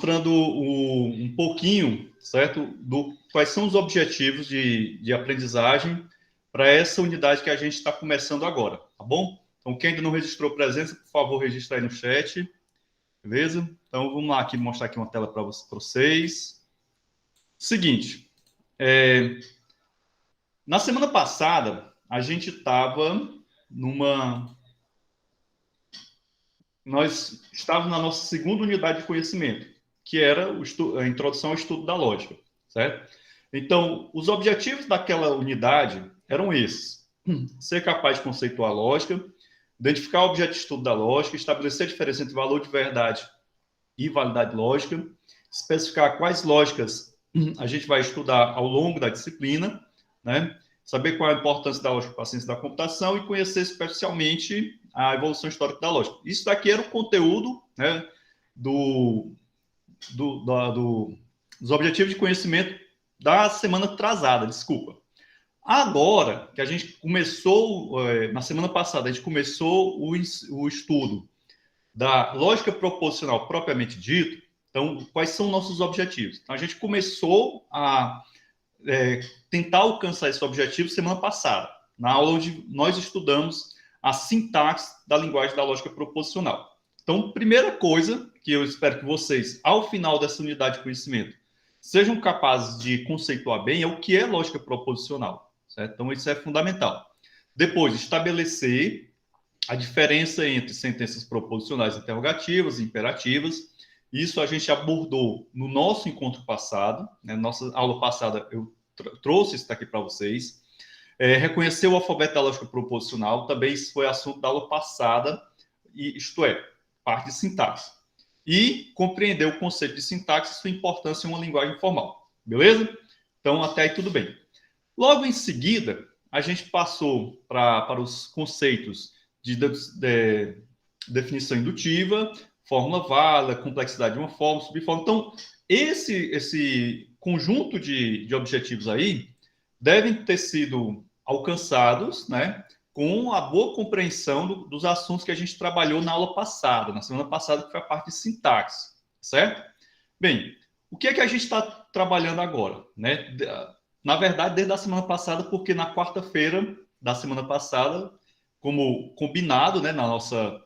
mostrando um pouquinho, certo, do quais são os objetivos de aprendizagem para essa unidade que a gente está começando agora, tá bom? Então, quem ainda não registrou presença, por favor, registre aí no chat, beleza? Então, vamos lá aqui mostrar aqui uma tela para vocês. Seguinte, na semana passada, a gente estava nós estávamos na nossa segunda unidade de conhecimento, que era a introdução ao estudo da lógica, certo? Então, os objetivos daquela unidade eram esses: ser capaz de conceituar a lógica, identificar o objeto de estudo da lógica, estabelecer a diferença entre valor de verdade e validade lógica, especificar quais lógicas a gente vai estudar ao longo da disciplina, né? Saber qual é a importância da lógica para a ciência da computação e conhecer especialmente a evolução histórica da lógica. Isso daqui era o conteúdo, né, dos objetivos de conhecimento da semana atrasada, desculpa. Agora, que a gente começou, na semana passada, a gente começou o estudo da lógica proposicional propriamente dito. Então, quais são nossos objetivos? Então, a gente começou a tentar alcançar esse objetivo semana passada, na aula onde nós estudamos a sintaxe da linguagem da lógica proposicional. Então, primeira coisa que eu espero que vocês, ao final dessa unidade de conhecimento, sejam capazes de conceituar bem é o que é lógica proposicional, certo? Então, isso é fundamental. Depois, estabelecer a diferença entre sentenças proposicionais interrogativas e imperativas. Isso a gente abordou no nosso encontro passado, né? Nossa aula passada eu trouxe isso aqui para vocês. Reconhecer o alfabeto da lógica proposicional, também isso foi assunto da aula passada, isto é, parte de sintaxe. E compreender o conceito de sintaxe e sua importância em uma linguagem formal. Beleza? Então, até aí tudo bem. Logo em seguida, a gente passou para os conceitos de definição indutiva, fórmula válida, complexidade de uma fórmula, subfórmula. Então, esse conjunto de objetivos aí devem ter sido alcançados, né, com a boa compreensão dos assuntos que a gente trabalhou na aula passada, na semana passada, que foi a parte de sintaxe, certo? Bem, o que é que a gente está trabalhando agora, né? Na verdade, desde a semana passada, porque na quarta-feira da semana passada, como combinado, né, na nossa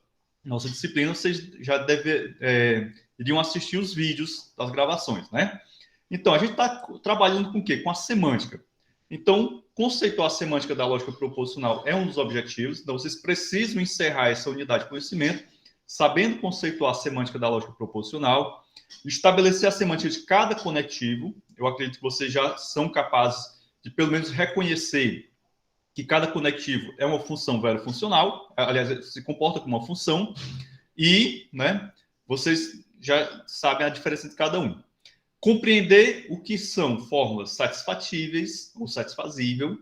disciplina, vocês já iriam assistir os vídeos das gravações, né? Então, a gente está trabalhando com o quê? Com a semântica. Então, conceituar a semântica da lógica proposicional é um dos objetivos. Então, vocês precisam encerrar essa unidade de conhecimento sabendo conceituar a semântica da lógica proposicional, estabelecer a semântica de cada conectivo. Eu acredito que vocês já são capazes de, pelo menos, reconhecer que cada conectivo é uma função funcional, aliás, se comporta como uma função, e, né, vocês já sabem a diferença entre cada um. Compreender o que são fórmulas satisfatíveis ou satisfazível,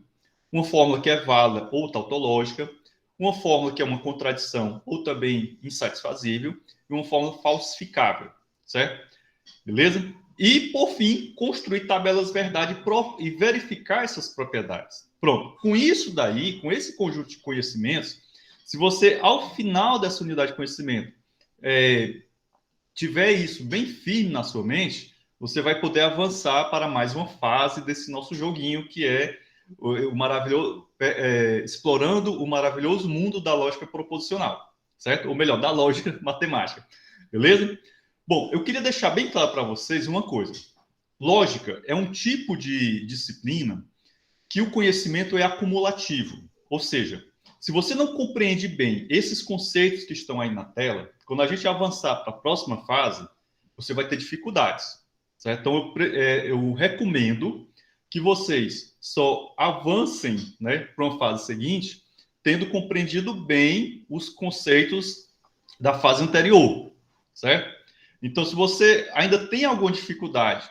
uma fórmula que é válida ou tautológica, uma fórmula que é uma contradição ou também insatisfazível, e uma fórmula falsificável, certo? Beleza? E, por fim, construir tabelas verdade e verificar essas propriedades. Pronto. Com isso daí, com esse conjunto de conhecimentos, se você, ao final dessa unidade de conhecimento, tiver isso bem firme na sua mente, você vai poder avançar para mais uma fase desse nosso joguinho, que é o maravilhoso, explorando o maravilhoso mundo da lógica proposicional, certo? Ou melhor, da lógica matemática. Beleza? Bom, eu queria deixar bem claro para vocês uma coisa. Lógica é um tipo de disciplina que o conhecimento é acumulativo. Ou seja, se você não compreende bem esses conceitos que estão aí na tela, quando a gente avançar para a próxima fase, você vai ter dificuldades, certo? Então, eu recomendo que vocês só avancem, né, para uma fase seguinte, tendo compreendido bem os conceitos da fase anterior, certo? Então, se você ainda tem alguma dificuldade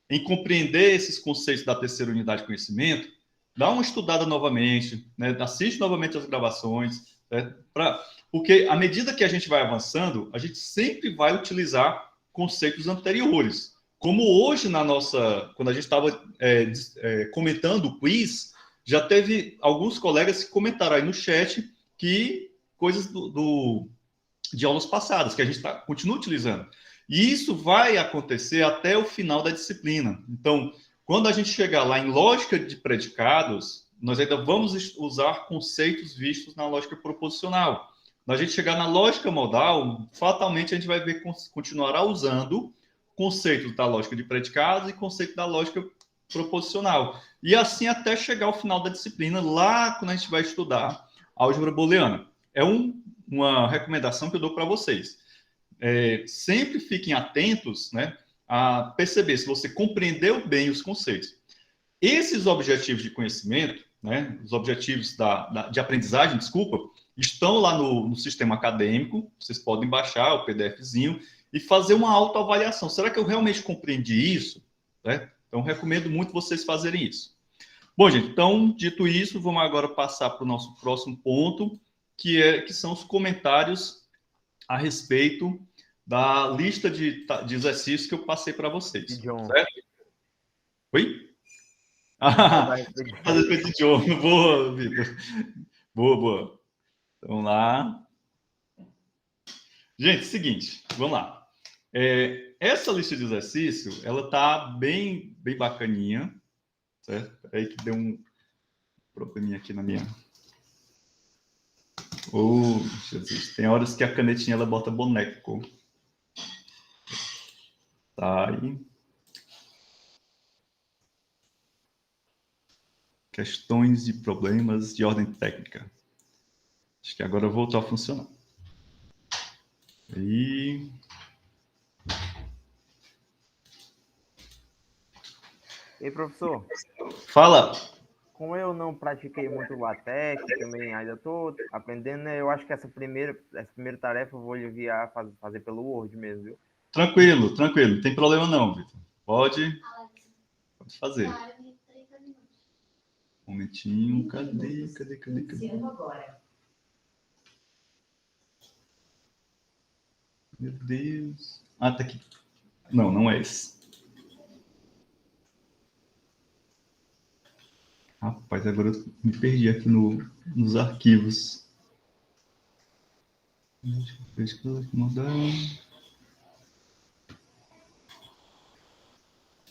em compreender esses conceitos da terceira unidade de conhecimento, dá uma estudada novamente, né? Assiste novamente as gravações, né? Porque à medida que a gente vai avançando, a gente sempre vai utilizar conceitos anteriores. Como hoje quando a gente estava comentando o quiz, já teve alguns colegas que comentaram aí no chat que coisas de aulas passadas que a gente continua utilizando. E isso vai acontecer até o final da disciplina. Então, quando a gente chegar lá em lógica de predicados, nós ainda vamos usar conceitos vistos na lógica proposicional. Quando a gente chegar na lógica modal, fatalmente a gente vai ver continuará usando conceitos da lógica de predicados e conceito da lógica proposicional. E assim até chegar ao final da disciplina, lá quando a gente vai estudar álgebra booleana. É uma recomendação que eu dou para vocês. Sempre fiquem atentos, né, a perceber se você compreendeu bem os conceitos. Esses objetivos de conhecimento, né, os objetivos de aprendizagem, desculpa, estão lá no sistema acadêmico, vocês podem baixar o PDFzinho e fazer uma autoavaliação. Será que eu realmente compreendi isso? Né? Então, recomendo muito vocês fazerem isso. Bom, gente, então, dito isso, vamos agora passar para o nosso próximo ponto, que são os comentários a respeito da lista de exercícios que eu passei para vocês. Certo? Oi? Fazer feito de John. Boa, Vitor. Boa. Então, vamos lá. Gente, seguinte, vamos lá. Essa lista de exercício, ela tá bem bacaninha, certo? Peraí que deu um probleminha aqui na minha... Oh, Jesus, tem horas que a canetinha, ela bota boneco. Tá aí. Questões e problemas de ordem técnica. Acho que agora voltou a funcionar. E... Ei, professor. Fala. Como eu não pratiquei muito LaTeX, também ainda estou aprendendo, né? Eu acho que essa primeira tarefa eu vou lhe enviar, fazer pelo Word mesmo, viu? Tranquilo. Não tem problema não, Vitor. Pode fazer. Um momentinho. Cadê? Meu Deus. Ah, tá aqui. Não é esse. Rapaz, agora eu me perdi aqui nos arquivos.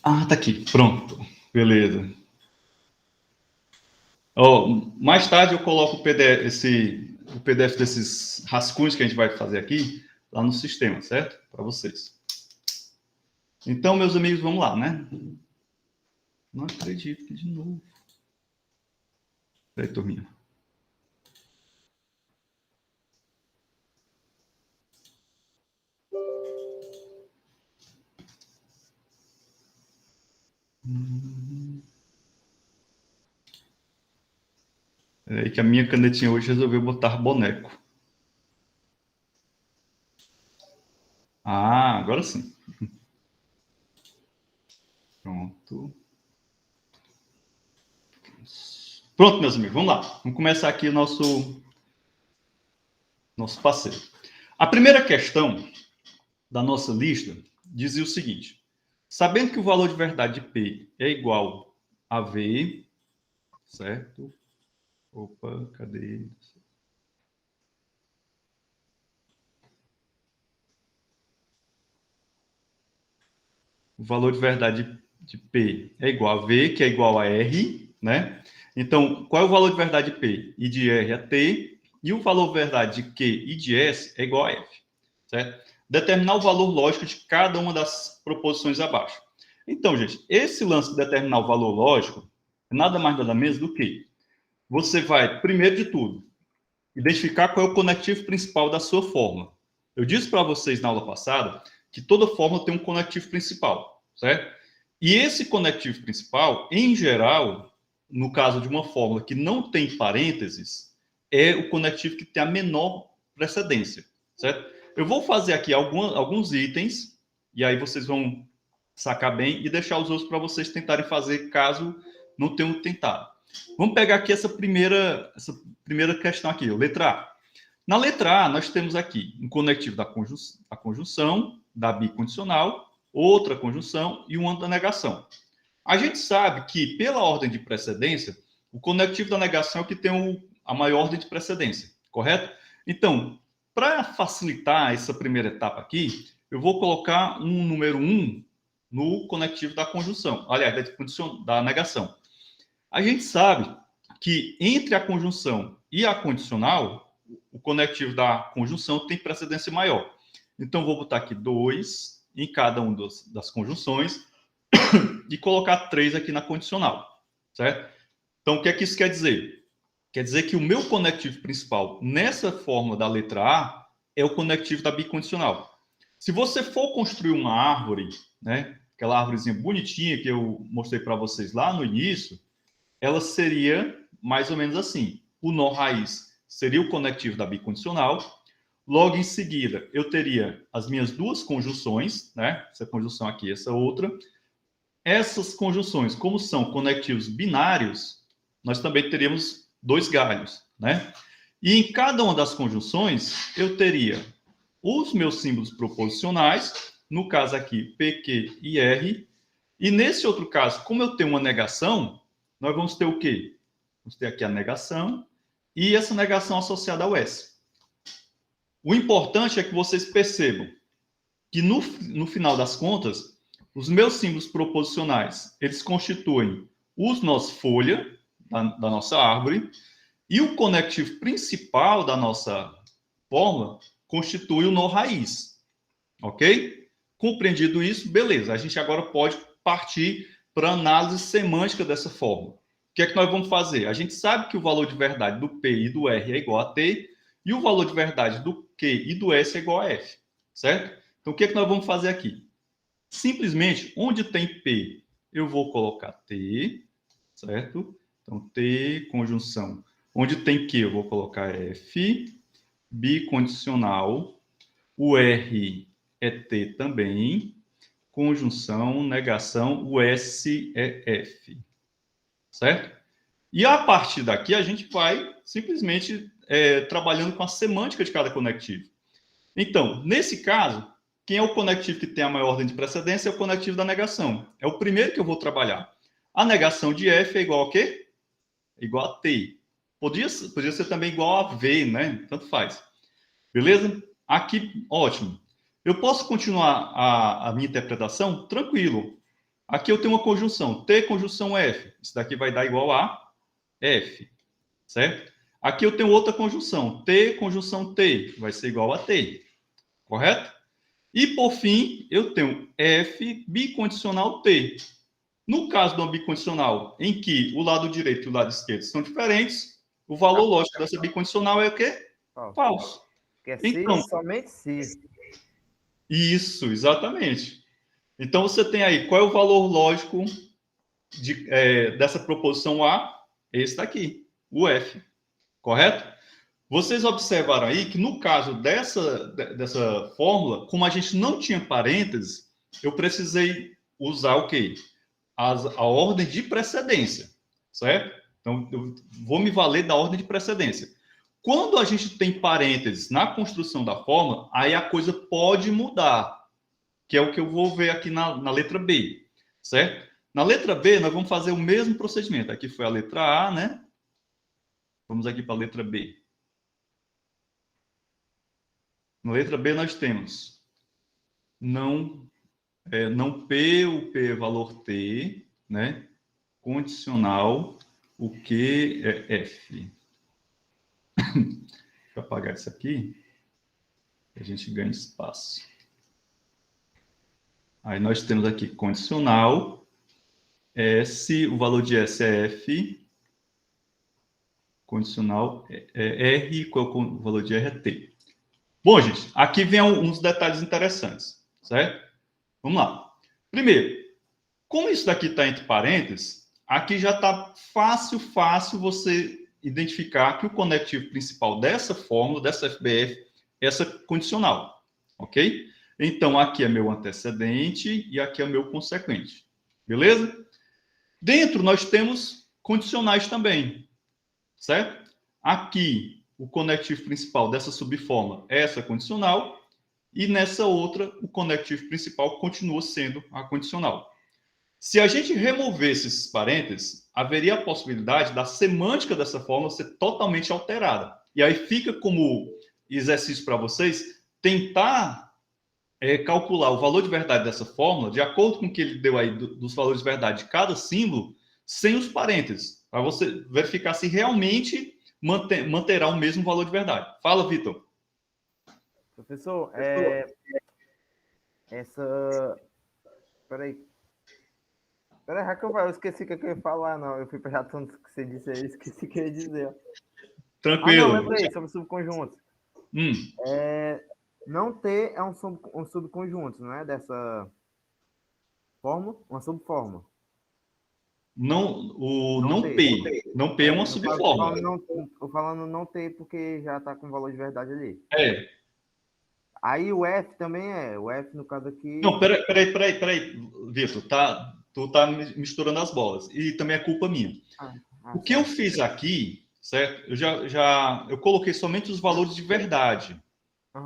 Ah, tá aqui. Pronto. Beleza. Mais tarde eu coloco o PDF desses rascunhos que a gente vai fazer aqui lá no sistema, certo? Para vocês. Então, meus amigos, vamos lá, né? Não acredito que de novo. Peraí, turminha. Peraí que a minha canetinha hoje resolveu botar boneco. Ah, agora sim. Pronto. Pronto, meus amigos, vamos lá. Vamos começar aqui o nosso passeio. A primeira questão da nossa lista dizia o seguinte: sabendo que o valor de verdade de P é igual a V, certo? Opa, cadê? O valor de verdade de P é igual a V, que é igual a R, né? Então, qual é o valor de verdade de P? I de R é T, e o valor de verdade de Q e de S é igual a F, certo? Determinar o valor lógico de cada uma das proposições abaixo. Então, gente, esse lance de determinar o valor lógico é nada mais nada menos do que você vai, primeiro de tudo, identificar qual é o conectivo principal da sua fórmula. Eu disse para vocês na aula passada que toda fórmula tem um conectivo principal, certo? E esse conectivo principal, em geral, no caso de uma fórmula que não tem parênteses, é o conectivo que tem a menor precedência, certo? Eu vou fazer aqui alguns itens, e aí vocês vão sacar bem e deixar os outros para vocês tentarem fazer caso não tenham tentado. Vamos pegar aqui essa primeira questão aqui, letra A. Na letra A, nós temos aqui um conectivo da conjunção, da bicondicional, outra conjunção e uma da negação. A gente sabe que, pela ordem de precedência, o conectivo da negação é o que tem a maior ordem de precedência, correto? Então, para facilitar essa primeira etapa aqui, eu vou colocar um número 1 no conectivo da conjunção, aliás, da negação. A gente sabe que entre a conjunção e a condicional, o conectivo da conjunção tem precedência maior. Então, vou botar aqui 2 em cada uma das conjunções e colocar 3 aqui na condicional, certo? Então, o que é que isso quer dizer? Quer dizer que o meu conectivo principal nessa fórmula da letra A é o conectivo da bicondicional. Se você for construir uma árvore, né, aquela árvorezinha bonitinha que eu mostrei para vocês lá no início, ela seria mais ou menos assim. O nó raiz seria o conectivo da bicondicional. Logo em seguida, eu teria as minhas duas conjunções, né? Essa conjunção aqui, essa outra. Essas conjunções, como são conectivos binários, nós também teríamos 2 galhos, né? E em cada uma das conjunções, eu teria os meus símbolos proposicionais, no caso aqui, P, Q e R. E nesse outro caso, como eu tenho uma negação, nós vamos ter o quê? Vamos ter aqui a negação e essa negação associada ao S. O importante é que vocês percebam que no final das contas, os meus símbolos proposicionais, eles constituem os nós folha da nossa árvore e o conectivo principal da nossa fórmula constitui o nó raiz. Ok? Compreendido isso, beleza. A gente agora pode partir para a análise semântica dessa fórmula. O que é que nós vamos fazer? A gente sabe que o valor de verdade do P e do R é igual a T e o valor de verdade do Q e do S é igual a F, certo? Então, o que é que nós vamos fazer aqui? Simplesmente, onde tem P, eu vou colocar T, certo? Então, T, conjunção. Onde tem Q, eu vou colocar F, bicondicional, o R é T também, conjunção, negação, o S é F, certo? E a partir daqui, a gente vai simplesmente trabalhando com a semântica de cada conectivo. Então, nesse caso, quem é o conectivo que tem a maior ordem de precedência é o conectivo da negação. É o primeiro que eu vou trabalhar. A negação de F é igual a quê? Igual a T. Podia ser também igual a V, né? Tanto faz. Beleza? Aqui, ótimo. Eu posso continuar a minha interpretação? Tranquilo. Aqui eu tenho uma conjunção. T conjunção F. Isso daqui vai dar igual a F. Certo? Aqui eu tenho outra conjunção. T conjunção T. Vai ser igual a T. Correto? E, por fim, eu tenho F bicondicional T. No caso do bicondicional, em que o lado direito e o lado esquerdo são diferentes, o valor lógico dessa bicondicional é o quê? Falso. Que é então, somente se. Isso, exatamente. Então, você tem aí, qual é o valor lógico dessa proposição A? Esse daqui, o F. Correto? Vocês observaram aí que no caso dessa fórmula, como a gente não tinha parênteses, eu precisei usar o quê? A ordem de precedência, certo? Então, eu vou me valer da ordem de precedência. Quando a gente tem parênteses na construção da fórmula, aí a coisa pode mudar, que é o que eu vou ver aqui na letra B, certo? Na letra B, nós vamos fazer o mesmo procedimento. Aqui foi a letra A, né? Vamos aqui para a letra B. Na letra B, nós temos não P, o P é valor T, né? Condicional, o Q é F. Deixa eu apagar isso aqui, a gente ganha espaço. Aí nós temos aqui condicional, S, o valor de S é F, condicional é R, qual é o valor de R é T. Bom, gente, aqui vem uns detalhes interessantes, certo? Vamos lá. Primeiro, como isso daqui está entre parênteses, aqui já está fácil você identificar que o conectivo principal dessa fórmula, dessa FBF, é essa condicional, ok? Então, aqui é meu antecedente e aqui é o meu consequente, beleza? Dentro, nós temos condicionais também, certo? Aqui, o conectivo principal dessa subfórmula é essa condicional, e nessa outra, o conectivo principal continua sendo a condicional. Se a gente removesse esses parênteses, haveria a possibilidade da semântica dessa fórmula ser totalmente alterada. E aí fica como exercício para vocês tentar calcular o valor de verdade dessa fórmula de acordo com o que ele deu aí dos valores de verdade de cada símbolo, sem os parênteses, para você verificar se realmente manterá o mesmo valor de verdade. Fala, Vitor. Professor, essa... Peraí, eu esqueci o que eu ia falar, não. Eu fui prestar atenção no que você disse aí, esqueci o que eu ia dizer. Ah, não, Tranquilo. lembrei, sobre subconjuntos. Hum. Não ter é um subconjunto, não é? Dessa fórmula, uma subfórmula. Não P. Não P é uma subfórmula. Tô falando não ter porque já está com valor de verdade ali. É. Aí o F também é. O F, no caso aqui... Não, peraí, Vitor. Tu tá misturando as bolas. E também é culpa minha. O que eu fiz aqui, certo? Eu coloquei somente os valores de verdade,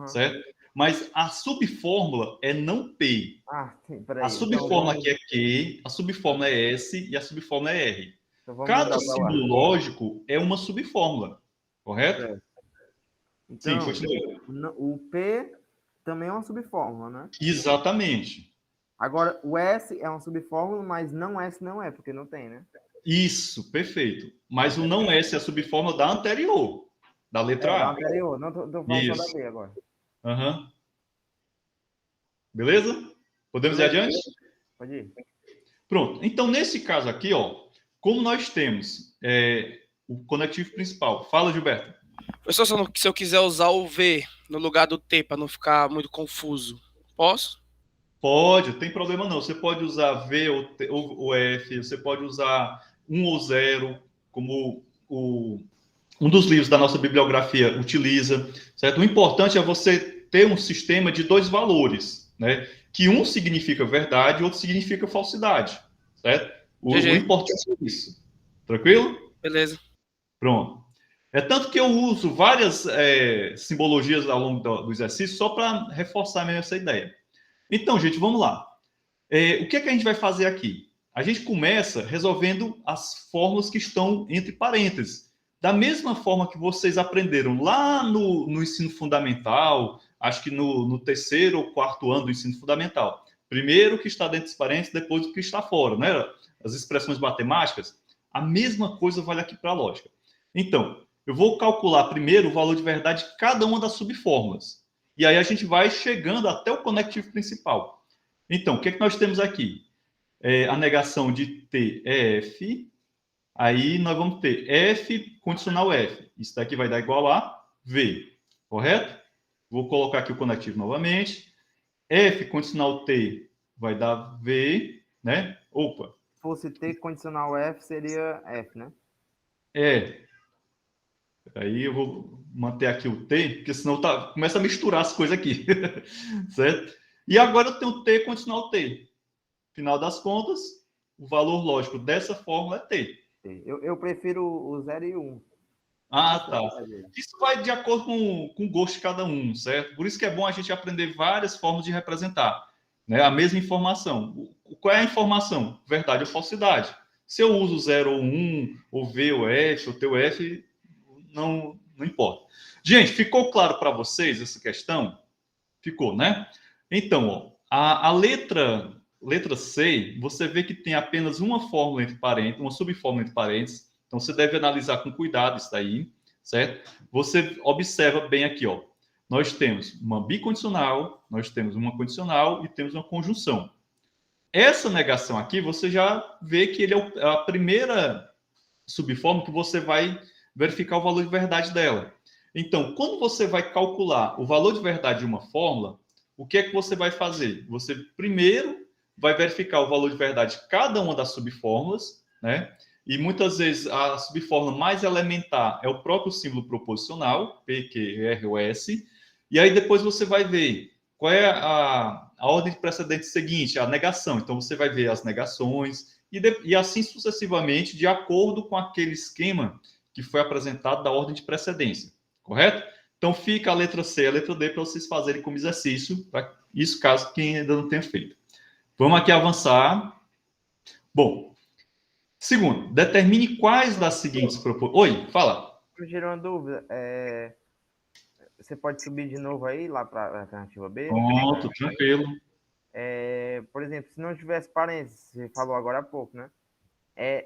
certo? Mas a subfórmula é não P. Sim, peraí. A subfórmula aqui é Q, a subfórmula é S e a subfórmula é R. Então Cada símbolo lógico é uma subfórmula, correto? Certo. Sim, Então, continua. o P também é uma subfórmula, né? Exatamente. Agora, o S é uma subfórmula, mas não S não é, porque não tem, né? Isso, perfeito. Mas o não S é a subfórmula da anterior, da letra A. Da anterior. Não, tô falando só da B agora. Beleza? Podemos ir adiante? Pode ir. Pronto. Então, nesse caso aqui, ó, como nós temos o conectivo principal. Fala, Gilberto. Professor, se eu quiser usar o V no lugar do T para não ficar muito confuso, posso? Pode, não tem problema não. Você pode usar V ou F, você pode usar 1 ou 0, como um dos livros da nossa bibliografia utiliza, certo? O importante é você ter um sistema de dois valores, né? Que um significa verdade e outro significa falsidade, certo? O importante é isso. Tranquilo? Beleza. Pronto. É tanto que eu uso várias simbologias ao longo do exercício só para reforçar mesmo essa ideia. Então, gente, vamos lá. O que é que a gente vai fazer aqui? A gente começa resolvendo as fórmulas que estão entre parênteses. Da mesma forma que vocês aprenderam lá no ensino fundamental, acho que no terceiro ou quarto ano do ensino fundamental. Primeiro o que está dentro dos parênteses, depois o que está fora, né? As expressões matemáticas. A mesma coisa vale aqui para a lógica. Então, eu vou calcular primeiro o valor de verdade de cada uma das subfórmulas. E aí a gente vai chegando até o conectivo principal. Então, o que é que nós temos aqui? A negação de T é F. Aí nós vamos ter F condicional F. Isso daqui vai dar igual a V. Correto? Vou colocar aqui o conectivo novamente. F condicional T vai dar V, né? Opa. Se fosse T condicional F, seria F, né? Aí eu vou manter aqui o T, porque senão começa a misturar as coisas aqui. Certo? E agora eu tenho T condicional T. Final das contas, o valor lógico dessa fórmula é T. Eu prefiro o 0 e o 1. Ah, tá. Isso vai de acordo com o gosto de cada um, certo? Por isso que é bom a gente aprender várias formas de representar, né? A mesma informação. Qual é a informação? Verdade ou falsidade. Se eu uso 0 ou 1, ou V ou F, ou T ou F, não importa. Gente, ficou claro para vocês essa questão? Ficou, né? Então, ó, a letra C, você vê que tem apenas uma fórmula entre parênteses, uma subfórmula entre parênteses. Então, você deve analisar com cuidado isso daí, certo? Você observa bem aqui, ó. Nós temos uma bicondicional, nós temos uma condicional e temos uma conjunção. Essa negação aqui, você já vê que ele é a primeira subfórmula que você vai verificar o valor de verdade dela. Então, quando você vai calcular o valor de verdade de uma fórmula, o que é que você vai fazer? Você primeiro vai verificar o valor de verdade de cada uma das subfórmulas, né? E muitas vezes a subfórmula mais elementar é o próprio símbolo proposicional, P, Q, R ou S. E aí depois você vai ver qual é a ordem de precedente seguinte, a negação. Então você vai ver as negações e assim sucessivamente, de acordo com aquele esquema que foi apresentado da ordem de precedência, correto? Então fica a letra C e a letra D para vocês fazerem como exercício, para isso caso quem ainda não tenha feito. Vamos aqui avançar. Bom, segundo, determine quais das seguintes proposições. Oi, fala. Me gerou uma dúvida. você pode subir de novo aí, lá para a alternativa B? Pronto, tranquilo. Por exemplo, se não tivesse parênteses, você falou agora há pouco, né?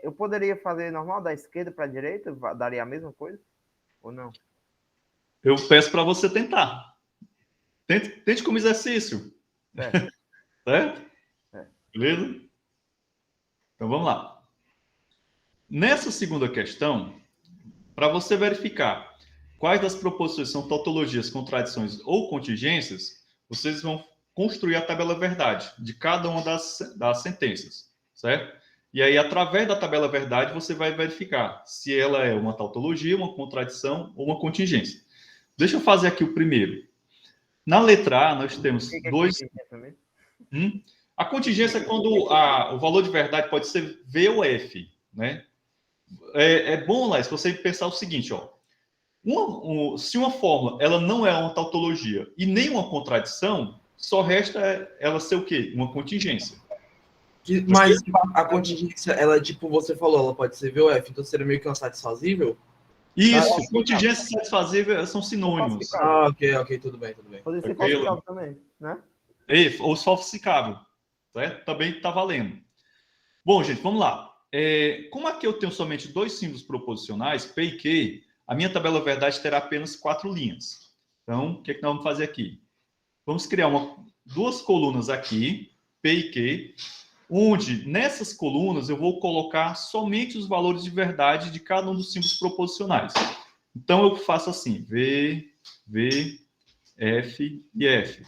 Eu poderia fazer normal da esquerda para a direita? Daria a mesma coisa? Ou não? Eu peço para você tentar. Tente como exercício. Certo. Certo? É. Beleza? Então vamos lá. Nessa segunda questão, para você verificar quais das proposições são tautologias, contradições ou contingências, vocês vão construir a tabela verdade de cada uma das sentenças, certo? E aí, através da tabela verdade, você vai verificar se ela é uma tautologia, uma contradição ou uma contingência. Deixa eu fazer aqui o primeiro. Na letra A, nós temos O que é dois. contingência mesmo? A contingência é quando o valor de verdade pode ser V ou F, né? É bom, Laís, você pensar o seguinte, ó. Se uma fórmula ela não é uma tautologia e nem uma contradição, só resta ela ser o quê? Uma contingência. Mas a contingência, ela, tipo, você falou, ela pode ser VOF, então seria meio que uma satisfazível? Isso, contingência e satisfazível são sinônimos. Ah, ok, tudo bem. Pode ser falsificável também, né? Ou falsificável, certo? Também está valendo. Bom, gente, vamos lá. Como aqui eu tenho somente dois símbolos proposicionais, P e Q, a minha tabela verdade terá apenas 4 linhas. Então, o que nós vamos fazer aqui? Vamos criar duas colunas aqui, P e Q, onde nessas colunas eu vou colocar somente os valores de verdade de cada um dos símbolos proposicionais. Então, eu faço assim, V, F e F.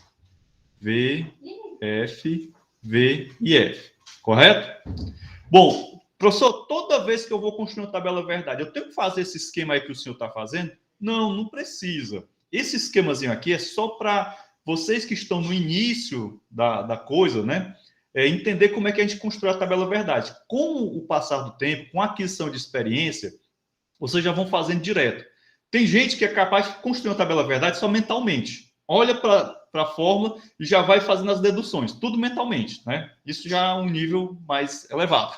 V, F, V e F. Correto? Bom, professor, toda vez que eu vou construir uma tabela verdade, eu tenho que fazer esse esquema aí que o senhor está fazendo? Não precisa. Esse esquemazinho aqui é só para vocês que estão no início da coisa, né? Entender como é que a gente constrói a tabela verdade. Com o passar do tempo, com a aquisição de experiência, vocês já vão fazendo direto. Tem gente que é capaz de construir uma tabela verdade só mentalmente. Olha para a fórmula e já vai fazendo as deduções, tudo mentalmente, né? Isso já é um nível mais elevado.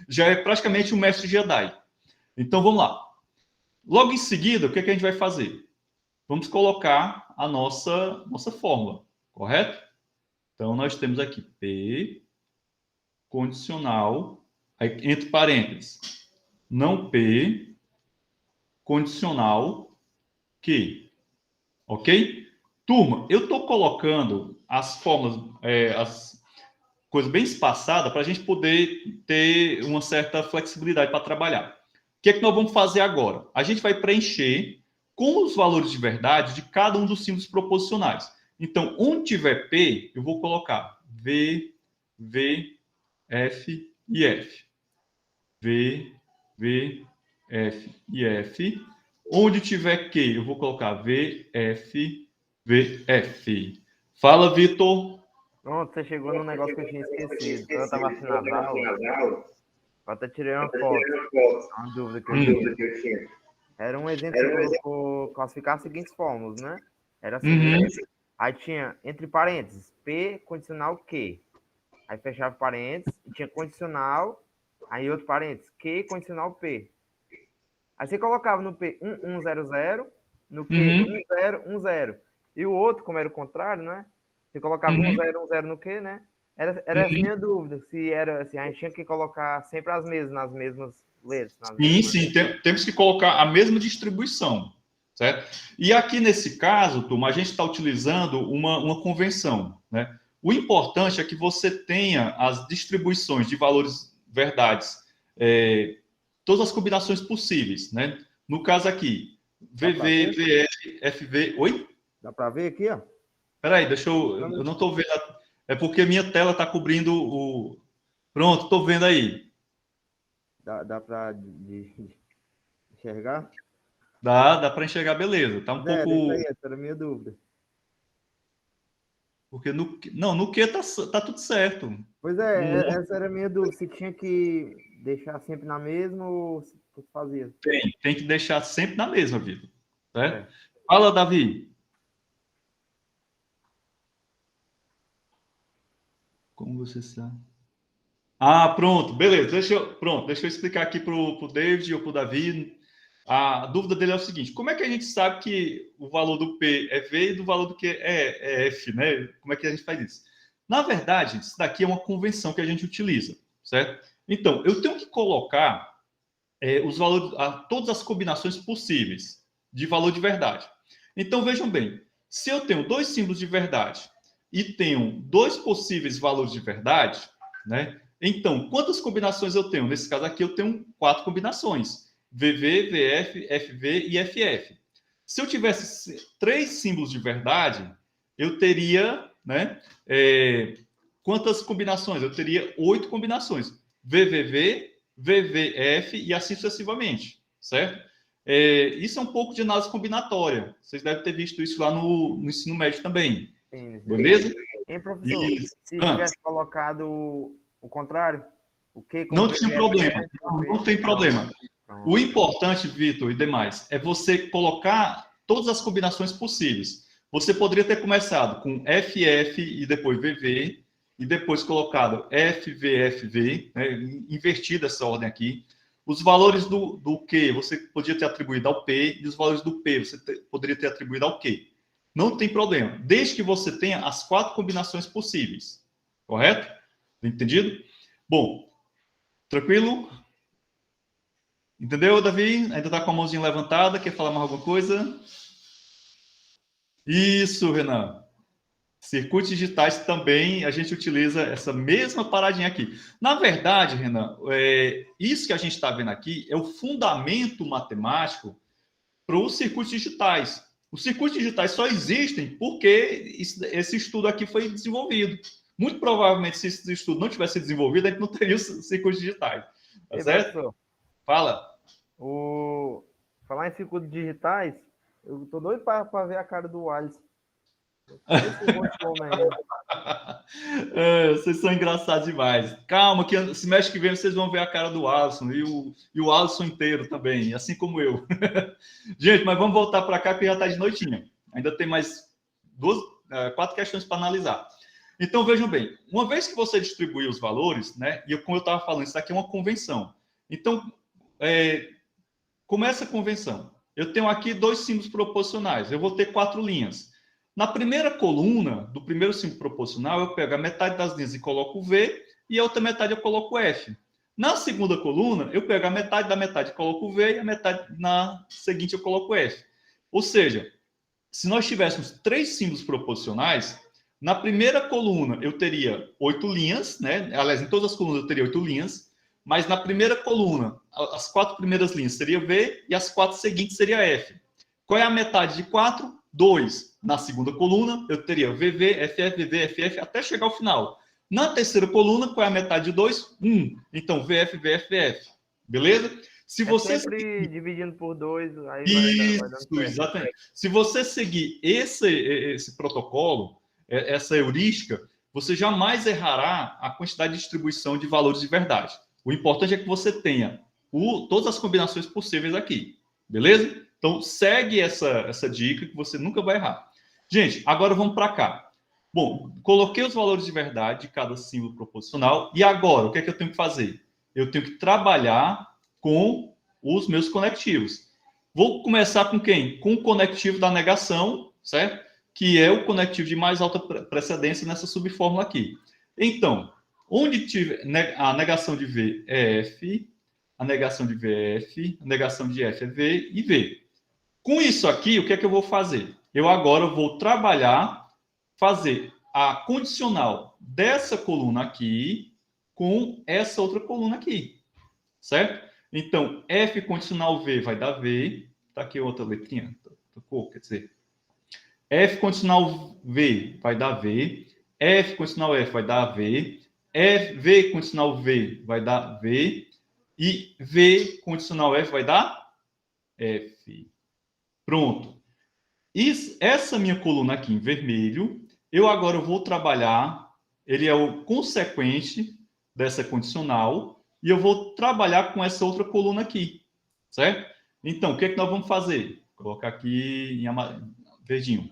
Já é praticamente um mestre Jedi. Então, vamos lá. Logo em seguida, o que a gente vai fazer? Vamos colocar a nossa fórmula, correto? Então, nós temos aqui P, condicional, aí, entre parênteses, não P, condicional, Q. Ok? Turma, eu estou colocando as fórmulas, as coisas bem espaçadas para a gente poder ter uma certa flexibilidade para trabalhar. O que é que nós vamos fazer agora? A gente vai preencher com os valores de verdade de cada um dos símbolos proposicionais. Então, onde tiver P, eu vou colocar V, F e F. V, F e F. Onde tiver Q, eu vou colocar V, F, Fala, Vitor. Pronto, você chegou num negócio que eu tinha esquecido. Quando eu estava assinando a aula, eu até tirei uma foto. Uma dúvida que eu tinha. Era um exemplo que você colocou, classificar as seguintes fórmulas, né? Era assim. Aí tinha, entre parênteses, P condicional Q. Aí fechava parênteses, e tinha condicional, aí outro parênteses, Q condicional P. Aí você colocava no P 1100, no Q 1010. E o outro, como era o contrário, né? Você colocava 1010 no Q, né? Era essa minha dúvida, se a gente tinha que colocar sempre nas mesmas letras. Sim, temos que colocar a mesma distribuição, certo? E aqui nesse caso, turma, a gente está utilizando uma convenção, né? O importante é que você tenha as distribuições de valores verdades, todas as combinações possíveis, né? No caso aqui, VV, VF, FV... Oi? Dá para ver aqui, ó? Peraí, eu não estou vendo. É porque minha tela está cobrindo o... Pronto, estou vendo aí. Dá para enxergar? Dá para enxergar, beleza. Tá um pouco... Isso aí, essa era a minha dúvida. Porque no Q tá tudo certo. Pois é, essa era a minha dúvida. Se tinha que deixar sempre na mesma ou se fazia? Tem que deixar sempre na mesma, Vitor. Certo? Fala, Davi. Como você sabe? Ah, pronto, beleza. Deixa eu explicar aqui pro David ou pro Davi. A dúvida dele é o seguinte: como é que a gente sabe que o valor do P é V e do valor do Q é F, né? Como é que a gente faz isso? Na verdade, isso daqui é uma convenção que a gente utiliza, certo? Então, eu tenho que colocar os valores, todas as combinações possíveis de valor de verdade. Então, vejam bem, se eu tenho dois símbolos de verdade e tenho dois possíveis valores de verdade, né? Então, quantas combinações eu tenho? Nesse caso aqui, eu tenho 4 combinações: VV, VF, FV e FF. Se eu tivesse 3 símbolos de verdade, eu teria, né? Quantas combinações? Eu teria 8 combinações: VVV, VVF e assim sucessivamente, certo? Isso é um pouco de análise combinatória. Vocês devem ter visto isso lá no ensino médio também. Sim, sim. Beleza? Hein, professor? Isso. Se tivesse colocado o contrário, o que como Não tinha problema. Não tem problema. O importante, Vitor e demais, é você colocar todas as combinações possíveis. Você poderia ter começado com FF e depois VV, e depois colocado FVFV, né, invertida essa ordem aqui. Os valores do Q você podia ter atribuído ao P, e os valores do P você poderia ter atribuído ao Q. Não tem problema, desde que você tenha as 4 combinações possíveis. Correto? Entendido? Bom, tranquilo? Entendeu, Davi? Ainda está com a mãozinha levantada, quer falar mais alguma coisa? Isso, Renan. Circuitos digitais também a gente utiliza essa mesma paradinha aqui. Na verdade, Renan, isso que a gente está vendo aqui é o fundamento matemático para os circuitos digitais. Os circuitos digitais só existem porque esse estudo aqui foi desenvolvido. Muito provavelmente, se esse estudo não tivesse sido desenvolvido, a gente não teria os circuitos digitais. Tá certo? Professor, Fala. Falar em circuitos digitais, eu tô doido para ver a cara do Alisson. Vocês são engraçados demais. Calma, que semestre que vem vocês vão ver a cara do Alisson e o Alisson inteiro também, assim como eu. Gente, mas vamos voltar para cá que já está de noitinha. Ainda tem mais 4 questões para analisar. Então, vejam bem, uma vez que você distribuir os valores, né? E como eu estava falando, isso aqui é uma convenção. Então, começa a convenção. Eu tenho aqui 2 símbolos proporcionais. Eu vou ter 4 linhas. Na primeira coluna do primeiro símbolo proporcional, eu pego a metade das linhas e coloco V, e a outra metade eu coloco F. Na segunda coluna, eu pego a metade da metade e coloco V, e a metade na seguinte eu coloco F. Ou seja, se nós tivéssemos 3 símbolos proporcionais, na primeira coluna eu teria 8 linhas, né? Aliás, em todas as colunas eu teria 8 linhas, mas na primeira coluna, as 4 primeiras linhas seria V e as 4 seguintes seria F. Qual é a metade de 4? 2. Na segunda coluna, eu teria VV, FF, VV, FF, até chegar ao final. Na terceira coluna, qual é a metade de 2? 1. Então, VF, VF, VF. Beleza? Se você sempre dividindo por 2, aí vai dando certo. Exatamente. Se você seguir esse protocolo, essa heurística, você jamais errará a quantidade de distribuição de valores de verdade. O importante é que você tenha todas as combinações possíveis aqui. Beleza? Então, segue essa dica que você nunca vai errar. Gente, agora vamos para cá. Bom, coloquei os valores de verdade de cada símbolo proposicional. E agora, o que é que eu tenho que fazer? Eu tenho que trabalhar com os meus conectivos. Vou começar com quem? Com o conectivo da negação, certo? Que é o conectivo de mais alta precedência nessa subfórmula aqui. Então, onde tiver a negação de V é F, a negação de V é F, a negação de F é V e V. Com isso aqui, o que é que eu vou fazer? Eu agora vou trabalhar, fazer a condicional dessa coluna aqui com essa outra coluna aqui, certo? Então, F condicional V vai dar V, tá aqui outra letrinha, quer dizer, F condicional V vai dar V, F condicional F vai dar V, V condicional V vai dar V, e V condicional F vai dar F. Pronto. Essa minha coluna aqui em vermelho, eu agora vou trabalhar, ele é o consequente dessa condicional, e eu vou trabalhar com essa outra coluna aqui, certo? Então, o que é que nós vamos fazer? Vou colocar aqui em verdinho.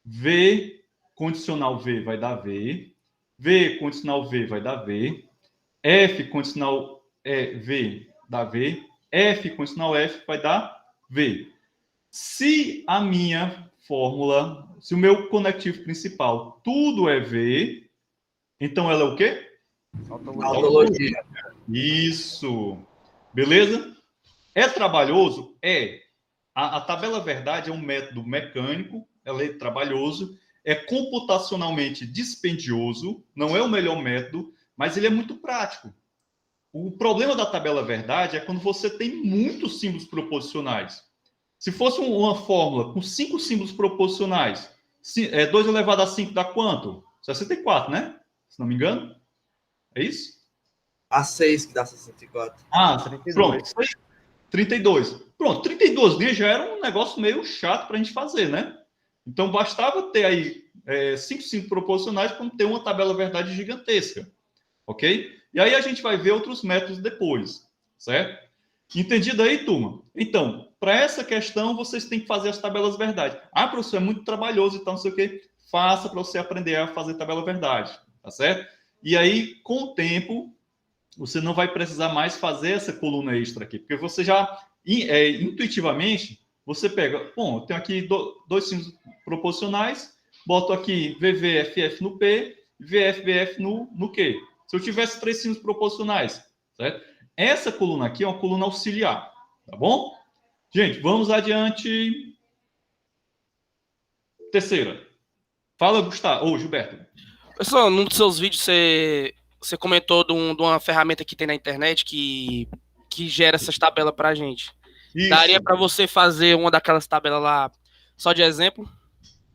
V condicional V vai dar V, V condicional V vai dar V, F condicional V dá V, F com sinal F vai dar V. Se a minha fórmula, se o meu conectivo principal tudo é V, então ela é o quê? Tautologia. Isso. Beleza? É trabalhoso? É. A tabela verdade é um método mecânico, ela é trabalhoso, é computacionalmente dispendioso, não é o melhor método, mas ele é muito prático. O problema da tabela verdade é quando você tem muitos símbolos proposicionais. Se fosse uma fórmula com 5 símbolos proposicionais, 2 elevado a 5 dá quanto? 64, né? Se não me engano. É isso? A 6 que dá 64. Ah, 32. pronto. 32. Pronto, 32 linhas já era um negócio meio chato para a gente fazer, né? Então, bastava ter aí 5 proporcionais para ter uma tabela verdade gigantesca, ok? E aí a gente vai ver outros métodos depois, certo? Entendido aí, turma? Então, para essa questão, vocês têm que fazer as tabelas verdade. Ah, professor, é muito trabalhoso e tal, não sei o quê. Faça para você aprender a fazer tabela verdade, tá certo? E aí, com o tempo, você não vai precisar mais fazer essa coluna extra aqui, porque você já, intuitivamente, você pega, bom, eu tenho aqui 2 símbolos proporcionais, boto aqui VVFF no P, VFBF no Q. Se eu tivesse 3 símbolos proporcionais, certo? Essa coluna aqui é uma coluna auxiliar, tá bom? Gente, vamos adiante. Terceira. Fala, Gustavo, ou Gilberto. Pessoal, num dos seus vídeos você comentou de uma ferramenta que tem na internet que gera essas tabelas pra gente. Isso. Daria para você fazer uma daquelas tabelas lá só de exemplo?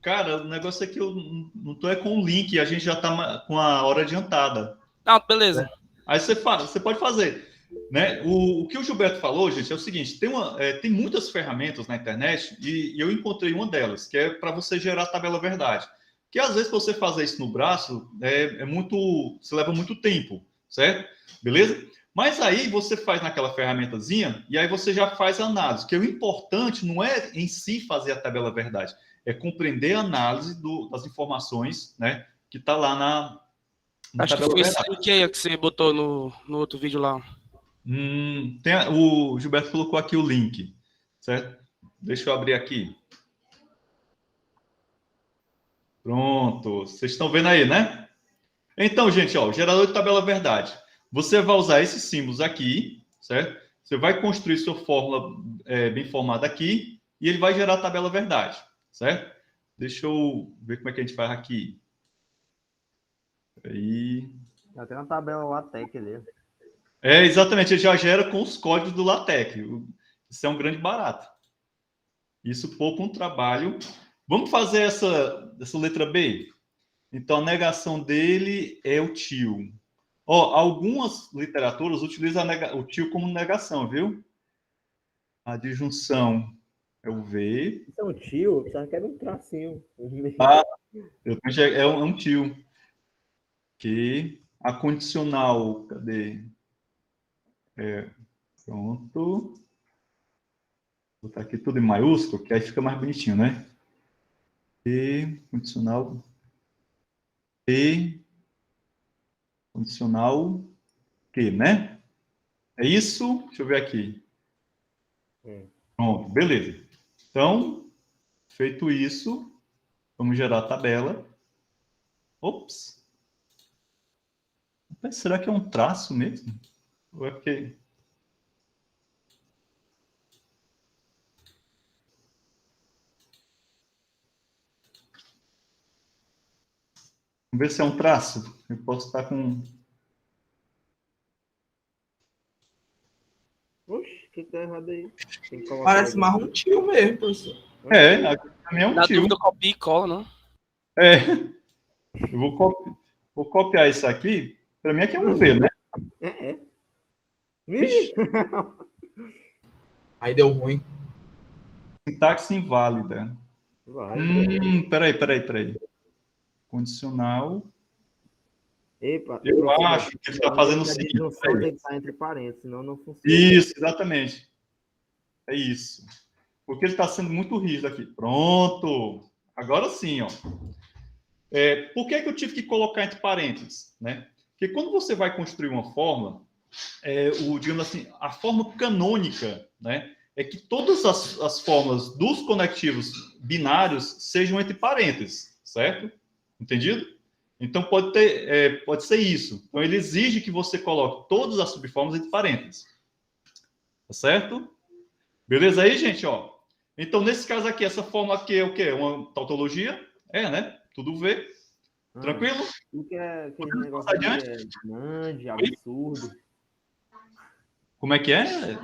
Cara, o negócio é que eu não tô com o link, a gente já tá com a hora adiantada. Não, beleza. Aí você pode fazer. Né? O que o Gilberto falou, gente, é o seguinte: tem muitas ferramentas na internet e eu encontrei uma delas, que é para você gerar a tabela verdade. Que às vezes, você fazer isso no braço, você leva muito tempo, certo? Beleza? Mas aí você faz naquela ferramentazinha e aí você já faz a análise. Que o importante não é em si fazer a tabela verdade, é compreender a análise das informações, né, que está lá na Acho que tabela foi esse verdade. link aí que você botou no outro vídeo lá. O Gilberto colocou aqui o link, certo? Deixa eu abrir aqui. Pronto, vocês estão vendo aí, né? Então, gente, ó, o gerador de tabela verdade. Você vai usar esses símbolos aqui, certo? Você vai construir sua fórmula bem formada aqui e ele vai gerar a tabela verdade, certo? Deixa eu ver como é que a gente faz aqui. Aí. Já tem uma tabela LaTeX ali. Exatamente, ele já gera com os códigos do LaTeX. Isso é um grande barato. Isso poupa um trabalho. Vamos fazer essa letra B? Então, a negação dele é o tio. Algumas literaturas utilizam o tio como negação, viu? A disjunção é o V. Isso é um tio? Eu pensava que era um tracinho. É um tio. Que a condicional, cadê? Pronto. Vou botar aqui tudo em maiúsculo, que aí fica mais bonitinho, né? E condicional. E condicional que, né? É isso? Deixa eu ver aqui. Pronto, beleza. Então, feito isso, vamos gerar a tabela. Ops. Mas será que é um traço mesmo? Ou é porque... Vamos ver se é um traço. Eu posso estar com... Oxe, o que tá errado aí? Tem que colocar Parece aí. mais um tio mesmo, professor. Aqui também é um Na tio. dúvida, copia e cola, não? Eu vou copiar isso aqui. Para mim aqui é um V, né? Vixe. Aí deu ruim. Sintaxe inválida. Vai. Peraí. Condicional. Epa, Eu professor, acho que ele está fazendo o a seguinte. disjunção peraí. tem que estar entre parênteses, senão não funciona. Isso, exatamente. É isso. Porque ele está sendo muito rígido aqui. Pronto. Agora sim, ó. Por que eu tive que colocar entre parênteses, né? Porque quando você vai construir uma fórmula, digamos assim, a forma canônica, né, é que todas as fórmulas dos conectivos binários sejam entre parênteses, certo? Entendido? Então, pode ser isso. Então, ele exige que você coloque todas as subfórmulas entre parênteses. Tá certo? Beleza aí, gente? Ó. Então, nesse caso aqui, essa fórmula aqui é o quê? Uma tautologia? Né? Tudo V. Tranquilo? O que é aquele negócio que é grande, absurdo? Como é que é?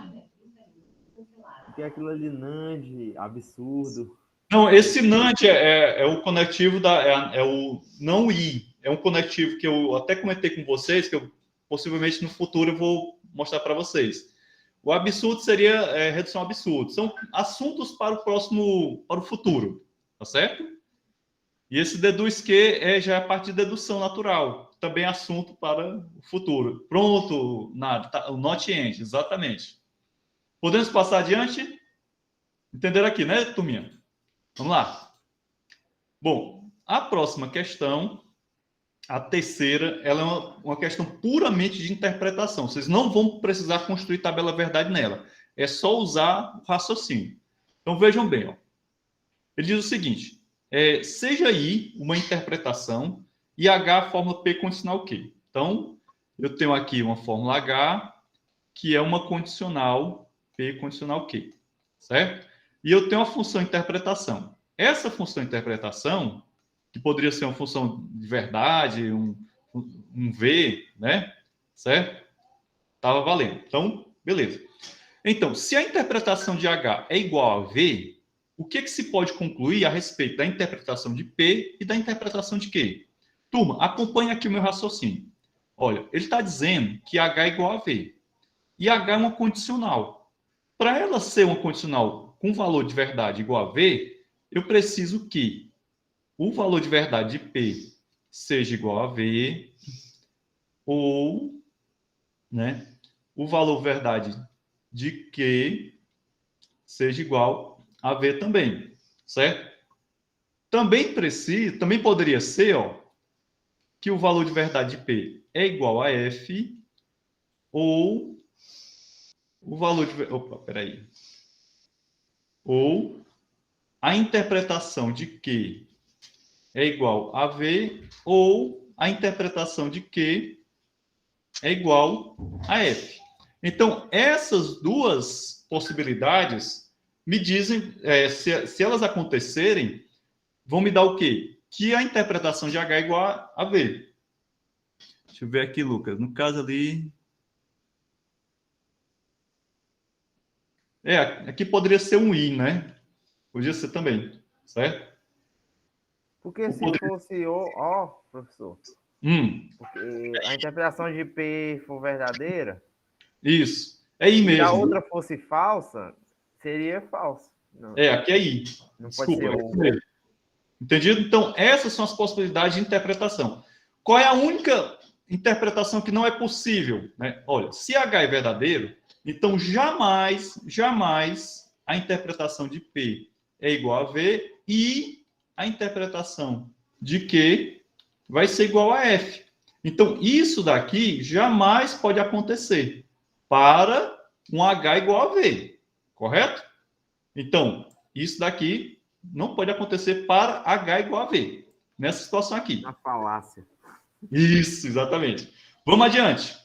O que é aquilo ali, Nande, absurdo? Não, esse NAND é o conectivo é o não I. É um conectivo que eu até comentei com vocês, que eu possivelmente no futuro eu vou mostrar para vocês. O absurdo seria redução absurda. São assuntos para o futuro, tá certo? E esse deduz que já é a parte de dedução natural. Também assunto para o futuro. Pronto, nada. Tá, o not end, exatamente. Podemos passar adiante? Entenderam aqui, né, turminha? Vamos lá. Bom, a próxima questão, a terceira, ela é uma questão puramente de interpretação. Vocês não vão precisar construir tabela verdade nela. É só usar o raciocínio. Então, vejam bem. Ó. Ele diz o seguinte, seja I uma interpretação e H a fórmula P condicional Q. Então, eu tenho aqui uma fórmula H que é uma condicional P condicional Q. Certo? E eu tenho a função interpretação. Essa função interpretação, que poderia ser uma função de verdade, um V, né? Certo? Estava valendo. Então, beleza. Então, se a interpretação de H é igual a V, o que se pode concluir a respeito da interpretação de P e da interpretação de Q? Turma, acompanhe aqui o meu raciocínio. Olha, ele está dizendo que H é igual a V. E H é uma condicional. Para ela ser uma condicional com valor de verdade igual a V, eu preciso que o valor de verdade de P seja igual a V, ou, né, o valor de verdade de Q seja igual a V também, certo? Também poderia ser, ó, que o valor de verdade de P é igual a F, ou o valor de... Opa, peraí. Ou a interpretação de Q é igual a V, ou a interpretação de Q é igual a F. Então, essas duas possibilidades me dizem, se elas acontecerem, vão me dar o quê? Que a interpretação de H é igual a V. Deixa eu ver aqui, Lucas. No caso ali... aqui poderia ser um I, né? Podia ser também, certo? Porque se fosse professor, porque a interpretação de P for verdadeira, isso, é I mesmo. Se a outra fosse falsa, seria falso. Não. Aqui é I. Não Desculpa, pode ser entendido? Então, essas são as possibilidades de interpretação. Qual é a única interpretação que não é possível? Né? Olha, se H é verdadeiro, então jamais a interpretação de P é igual a V e a interpretação de Q vai ser igual a F. Então, isso daqui jamais pode acontecer para um H igual a V, correto? Então, isso daqui não pode acontecer para H igual a V, nessa situação aqui. Uma falácia. Isso, exatamente. Vamos adiante.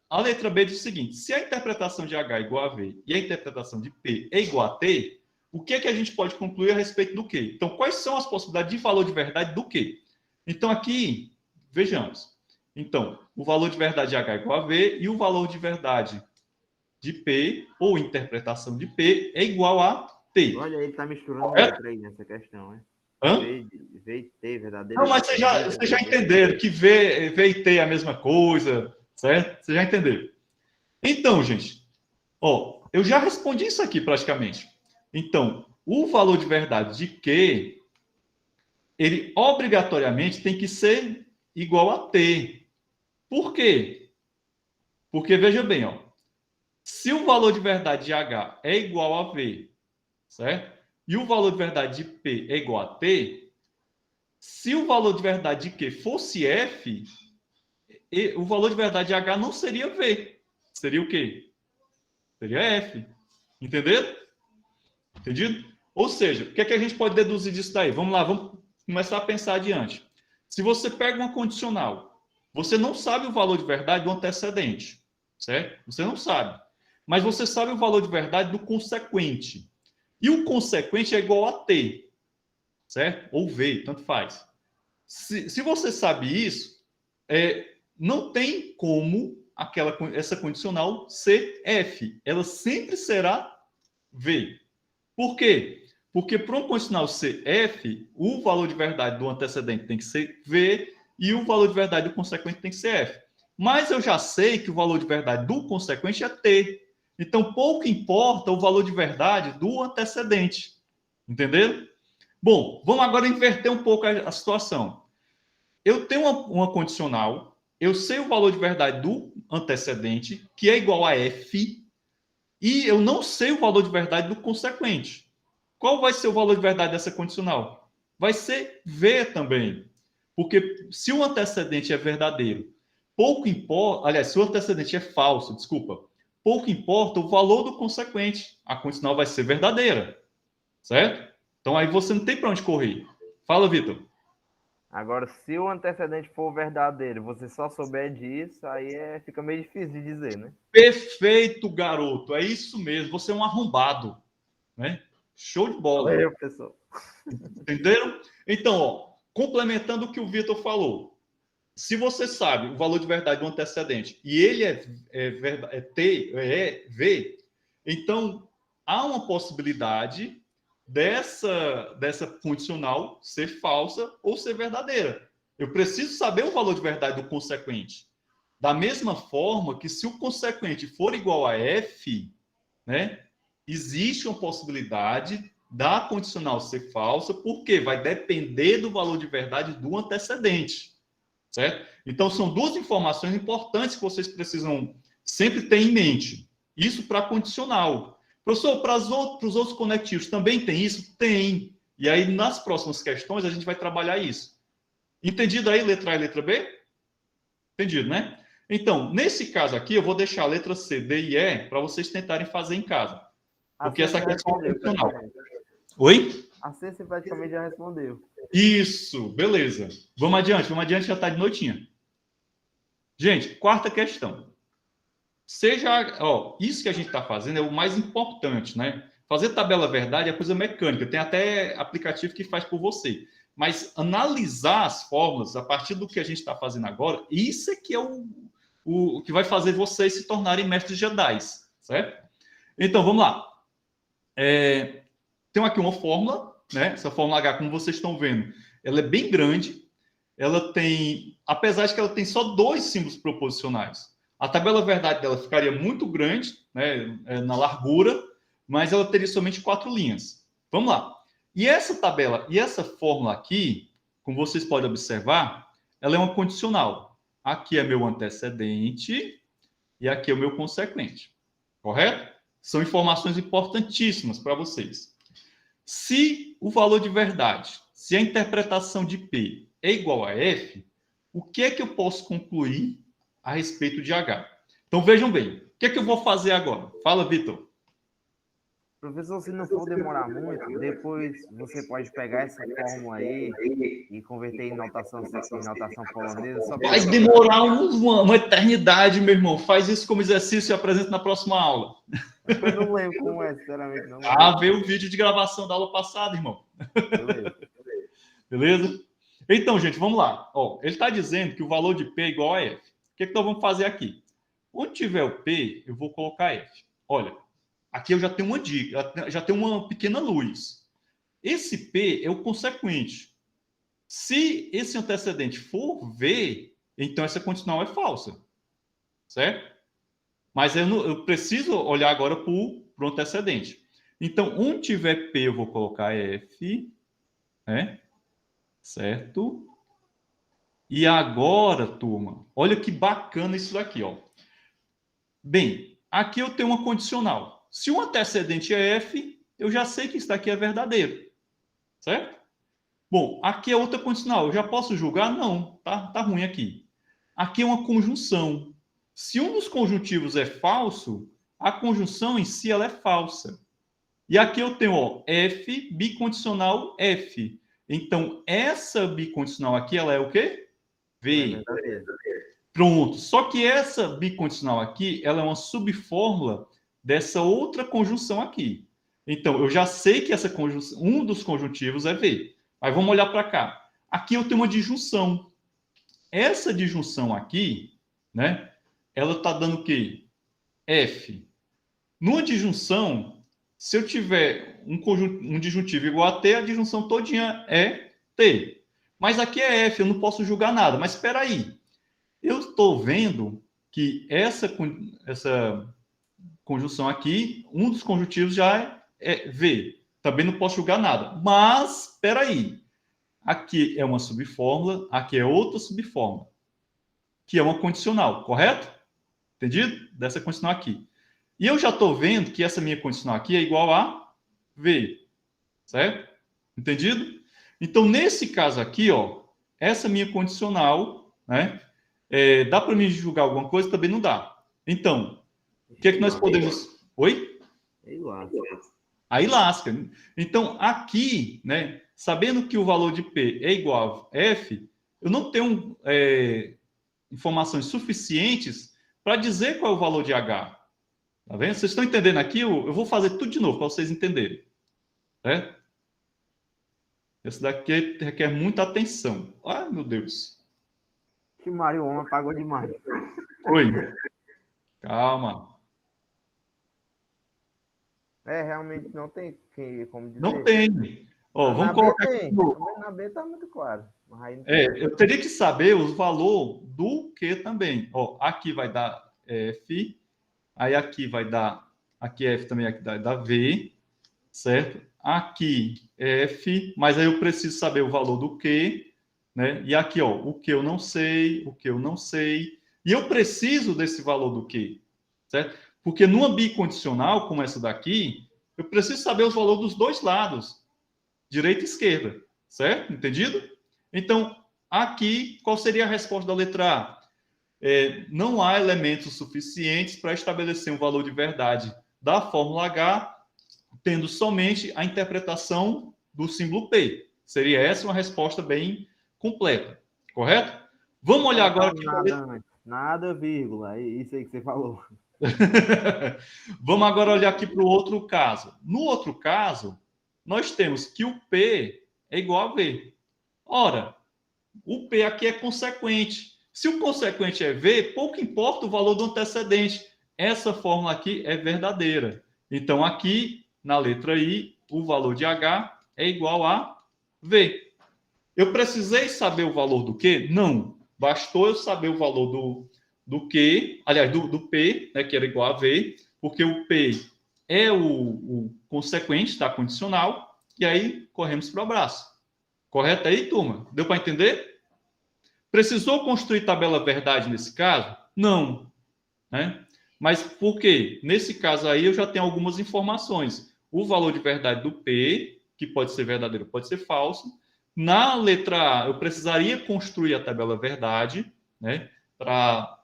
A letra B diz o seguinte, se a interpretação de H é igual a V e a interpretação de P é igual a T, o que é que a gente pode concluir a respeito do quê? Então, quais são as possibilidades de valor de verdade do quê? Então, aqui, vejamos. Então, o valor de verdade de H é igual a V e o valor de verdade de P, ou interpretação de P, é igual a T. Olha, ele está misturando letra aí nessa questão, né? V e T, verdadeiro. Não, mas vocês já entenderam que V e T é a mesma coisa, certo? Vocês já entenderam. Então, gente, eu já respondi isso aqui praticamente. Então, o valor de verdade de Q, ele obrigatoriamente tem que ser igual a T. Por quê? Porque, veja bem, se o valor de verdade de H é igual a V, certo? E o valor de verdade de P é igual a T, se o valor de verdade de Q fosse F, o valor de verdade de H não seria V. Seria o quê? Seria F. Entenderam? Entendido? Ou seja, o que é que a gente pode deduzir disso daí? Vamos lá, vamos começar a pensar adiante. Se você pega uma condicional, você não sabe o valor de verdade do antecedente, certo? Você não sabe. Mas você sabe o valor de verdade do consequente. E o consequente é igual a T, certo? Ou V, tanto faz. Se você sabe isso, não tem como essa condicional ser F. Ela sempre será V. Por quê? Porque para um condicional ser F, o valor de verdade do antecedente tem que ser V e o valor de verdade do consequente tem que ser F. Mas eu já sei que o valor de verdade do consequente é T. Então, pouco importa o valor de verdade do antecedente. Entenderam? Bom, vamos agora inverter um pouco a situação. Eu tenho uma condicional, eu sei o valor de verdade do antecedente, que é igual a F, e eu não sei o valor de verdade do consequente. Qual vai ser o valor de verdade dessa condicional? Vai ser V também. Porque se o antecedente é verdadeiro, pouco importa... Aliás, se o antecedente é falso, desculpa, pouco importa o valor do consequente. A condicional vai ser verdadeira. Certo? Então aí você não tem para onde correr. Fala, Vitor. Agora, se o antecedente for verdadeiro, você só souber disso, aí fica meio difícil de dizer, né? Perfeito, garoto. É isso mesmo. Você é um arrombado. Né? Show de bola. Valeu, pessoal. Entenderam? Então, ó, complementando o que o Vitor falou. Se você sabe o valor de verdade do antecedente e ele é V, então há uma possibilidade dessa condicional ser falsa ou ser verdadeira. Eu preciso saber o valor de verdade do consequente. Da mesma forma que se o consequente for igual a F, né, existe uma possibilidade da condicional ser falsa, porque vai depender do valor de verdade do antecedente. Certo? Então, são duas informações importantes que vocês precisam sempre ter em mente. Isso para condicional. Professor, para os outros conectivos também tem isso? Tem. E aí, nas próximas questões, a gente vai trabalhar isso. Entendido aí, letra A e letra B? Entendido, né? Então, nesse caso aqui, eu vou deixar a letra C, D e E para vocês tentarem fazer em casa. Porque essa questão é condicional. Oi? A C você praticamente já respondeu. Isso, beleza. Vamos adiante, já está de noitinha. Gente, quarta questão. Isso que a gente está fazendo é o mais importante, né? Fazer tabela verdade é coisa mecânica, tem até aplicativo que faz por você. Mas analisar as fórmulas a partir do que a gente está fazendo agora, isso é que é o que vai fazer vocês se tornarem mestres Jedi, certo? Então, vamos lá. Tem aqui uma fórmula, né? Essa fórmula H, como vocês estão vendo, ela é bem grande. Ela tem, apesar de que ela tem só 2 símbolos proposicionais, a tabela verdade dela ficaria muito grande, né, na largura, mas ela teria somente 4 linhas. Vamos lá. E essa tabela, e essa fórmula aqui, como vocês podem observar, ela é uma condicional. Aqui é meu antecedente e aqui é o meu consequente. Correto? São informações importantíssimas para vocês. Se o valor de verdade, se a interpretação de P é igual a F, o que é que eu posso concluir a respeito de H? Então, vejam bem. O que é que eu vou fazer agora? Fala, Vitor. Professor, se não for demorar muito, depois você pode pegar essa fórmula aí e converter em notação polonesa. Só Vai demorar uma eternidade, meu irmão. Faz isso como exercício e apresenta na próxima aula. Eu não lembro como é, sinceramente. Não lembro. Ah, vê o vídeo de gravação da aula passada, irmão. Beleza. Beleza? Então, gente, vamos lá. Ó, ele está dizendo que o valor de P é igual a F. O que nós vamos fazer aqui? Onde tiver o P, eu vou colocar F. Olha, aqui eu já tenho uma dica, já tenho uma pequena luz. Esse P é o consequente. Se esse antecedente for V, então essa condicional é falsa. Certo? Mas eu preciso olhar agora para o antecedente. Então, onde tiver P, eu vou colocar F. Né? Certo? E agora, turma, olha que bacana isso daqui, ó. Bem, aqui eu tenho uma condicional. Se o antecedente é F, eu já sei que isso daqui é verdadeiro. Certo? Bom, aqui é outra condicional. Eu já posso julgar? Não, tá ruim aqui. Aqui é uma conjunção. Se um dos conjuntivos é falso, a conjunção em si ela é falsa. E aqui eu tenho, ó, F bicondicional F. Então, essa bicondicional aqui, ela é o quê? V. Pronto. Só que essa bicondicional aqui, ela é uma subfórmula dessa outra conjunção aqui. Então, eu já sei que essa conjunção, um dos conjuntivos é V. Mas vamos olhar para cá. Aqui eu tenho uma disjunção. Essa disjunção aqui, né? Ela está dando o quê? F. Numa disjunção, se eu tiver um disjuntivo igual a T, a disjunção todinha é T. Mas aqui é F, eu não posso julgar nada. Mas espera aí. Eu estou vendo que essa conjunção aqui, um dos conjuntivos já é V. Também não posso julgar nada. Mas, espera aí. Aqui é uma subfórmula, aqui é outra subfórmula, que é uma condicional, correto? Entendido? Dessa condicional aqui. E eu já estou vendo que essa minha condicional aqui é igual a V, certo? Entendido? Então, nesse caso aqui, ó, essa minha condicional, né? Dá para mim julgar alguma coisa? Também não dá. Então, o que é que nós podemos... Oi? Aí lasca. Então, aqui, né, sabendo que o valor de P é igual a F, eu não tenho informações suficientes para dizer qual é o valor de H. Tá vendo? Vocês estão entendendo aqui? Eu vou fazer tudo de novo para vocês entenderem. Certo? Esse daqui requer muita atenção. Ai, meu Deus. Que Mário, o homem apagou demais. Oi. Calma. Realmente não tem como dizer. Não tem. Ó, vamos colocar aqui. Na B tá muito claro. Mas aí eu teria que saber o valor do Q também. Ó, aqui vai dar F. Aí aqui vai dar... Aqui F também, aqui dá V. Certo? Aqui F. Mas aí eu preciso saber o valor do Q. Né? E aqui, ó, o que eu não sei, o que eu não sei. E eu preciso desse valor do Q. Certo? Porque numa bicondicional, como essa daqui, eu preciso saber os valores dos dois lados, direita e esquerda, certo? Entendido? Então, aqui, qual seria a resposta da letra A? Não há elementos suficientes para estabelecer um valor de verdade da fórmula H, tendo somente a interpretação do símbolo P. Seria essa uma resposta bem completa, correto? Vamos olhar agora aqui. Nada, vírgula. Isso aí que você falou. Vamos agora olhar aqui para o outro caso. No outro caso, nós temos que o P é igual a V. Ora, o P aqui é consequente. Se o consequente é V, pouco importa o valor do antecedente. Essa fórmula aqui é verdadeira. Então, aqui, na letra I, o valor de H é igual a V. Eu precisei saber o valor do Q? Não. Bastou eu saber o valor do Q, aliás, do P, né, que era igual a V, porque o P é o consequente da condicional, e aí corremos para o abraço. Correto aí, turma? Deu para entender? Precisou construir tabela verdade nesse caso? Não. Né? Mas por quê? Nesse caso aí eu já tenho algumas informações. O valor de verdade do P, que pode ser verdadeiro, pode ser falso. Na letra A, eu precisaria construir a tabela verdade, né? Para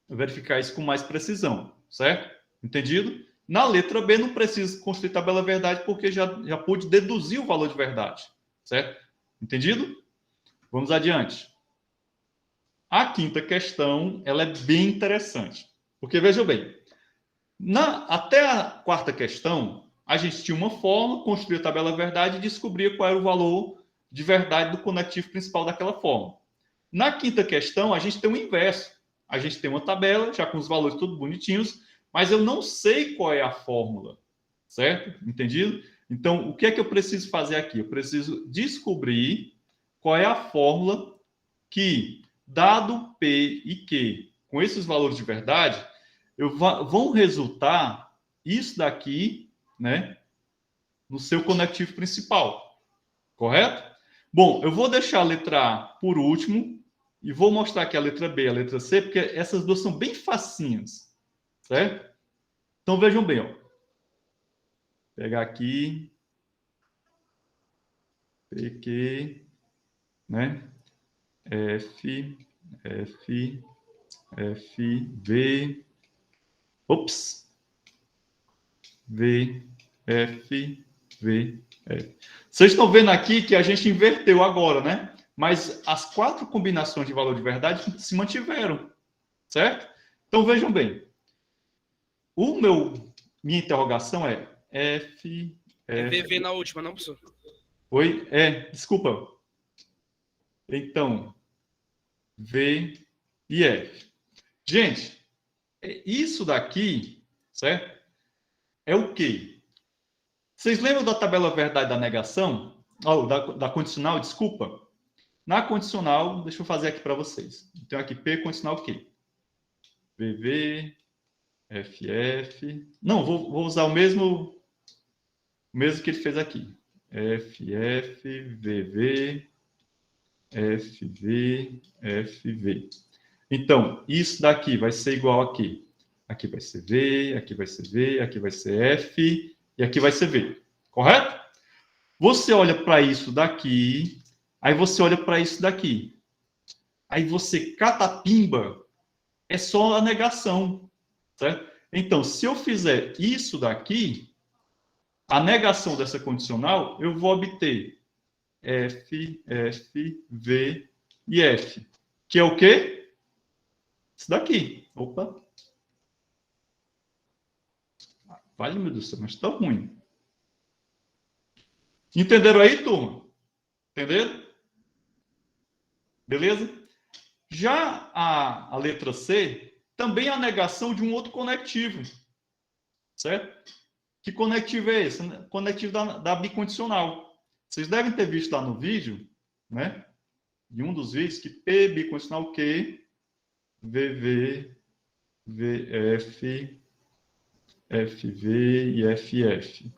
verificar isso com mais precisão, certo? Entendido? Na letra B, não preciso construir tabela verdade, porque já pude deduzir o valor de verdade, certo? Entendido? Vamos adiante. A quinta questão, ela é bem interessante. Porque, vejam bem, até a quarta questão, a gente tinha uma fórmula, construía a tabela verdade e descobria qual era o valor de verdade do conectivo principal daquela fórmula. Na quinta questão, a gente tem o inverso. A gente tem uma tabela, já com os valores tudo bonitinhos, mas eu não sei qual é a fórmula, certo? Entendido? Então, o que é que eu preciso fazer aqui? Eu preciso descobrir qual é a fórmula que, dado P e Q, com esses valores de verdade, vão resultar isso daqui, né, no seu conectivo principal. Correto? Bom, eu vou deixar a letra A por último e vou mostrar aqui a letra B e a letra C, porque essas duas são bem facinhas. Certo? Então, vejam bem, ó. Vou pegar aqui. PQ, né? F, F, F, V, ops, V, F, V, F. Vocês estão vendo aqui que a gente inverteu agora, né? Mas as 4 combinações de valor de verdade se mantiveram, certo? Então, vejam bem. Minha interrogação é F, É F... VV na última, não, professor? Oi? Desculpa. Então, V e F. Gente, isso daqui, certo? É o quê? Vocês lembram da tabela verdade da negação? Da condicional, desculpa. Na condicional, deixa eu fazer aqui para vocês. Então, aqui P condicional Q. VV, FF. Não, vou usar o mesmo que ele fez aqui. FF, VV, FV, FV. Então, isso daqui vai ser igual aqui. Aqui vai ser V, aqui vai ser V, aqui vai ser F e aqui vai ser V. Correto? Você olha para isso daqui, aí você olha para isso daqui. Aí você catapimba, é só a negação, certo? Então, se eu fizer isso daqui, a negação dessa condicional, eu vou obter F, F, V e F. Que é o quê? Isso daqui. Opa. Vale, meu Deus do céu, mas tá ruim. Entenderam aí, turma? Entenderam? Beleza? Já a letra C, também é a negação de um outro conectivo. Certo? Que conectivo é esse? Conectivo da bicondicional. Vocês devem ter visto lá no vídeo, né? Em um dos vídeos, que P bicondicional Q, VV, VF, FV e FF.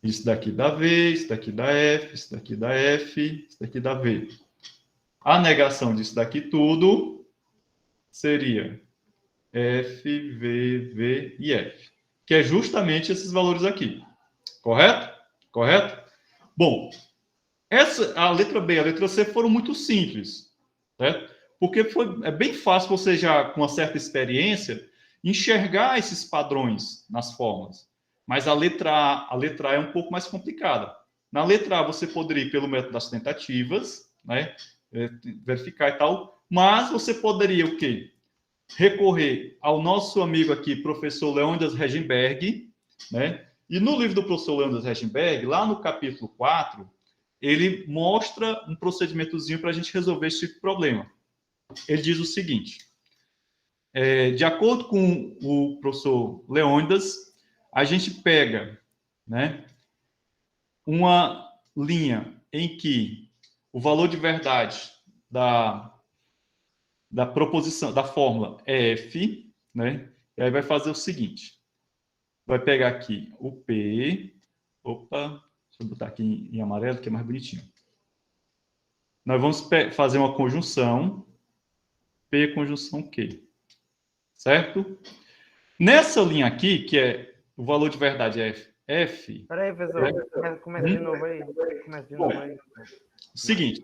Isso daqui dá V, isso daqui dá F, isso daqui dá F, isso daqui dá V. A negação disso daqui tudo seria F, V, V e F, que é justamente esses valores aqui. Correto? Correto? Bom, a letra B e a letra C foram muito simples, certo? Porque é bem fácil você já, com uma certa experiência, enxergar esses padrões nas fórmulas. Mas a letra A é um pouco mais complicada. Na letra A, você poderia ir pelo método das tentativas, né? Verificar e tal, mas você poderia o quê? Recorrer ao nosso amigo aqui, professor Leônidas Regenberg, né? E no livro do professor Leônidas Regenberg, lá no capítulo 4, ele mostra um procedimentozinho para a gente resolver esse tipo de problema. Ele diz o seguinte: de acordo com o professor Leônidas, a gente pega, né, uma linha em que o valor de verdade da proposição, da fórmula é F, né? E aí vai fazer o seguinte: vai pegar aqui o P, opa, deixa eu botar aqui em amarelo, que é mais bonitinho. Nós vamos fazer uma conjunção, P conjunção Q, certo? Nessa linha aqui, que é o valor de verdade é F. Peraí, professor, começa de novo aí. Começa de novo aí. Seguinte,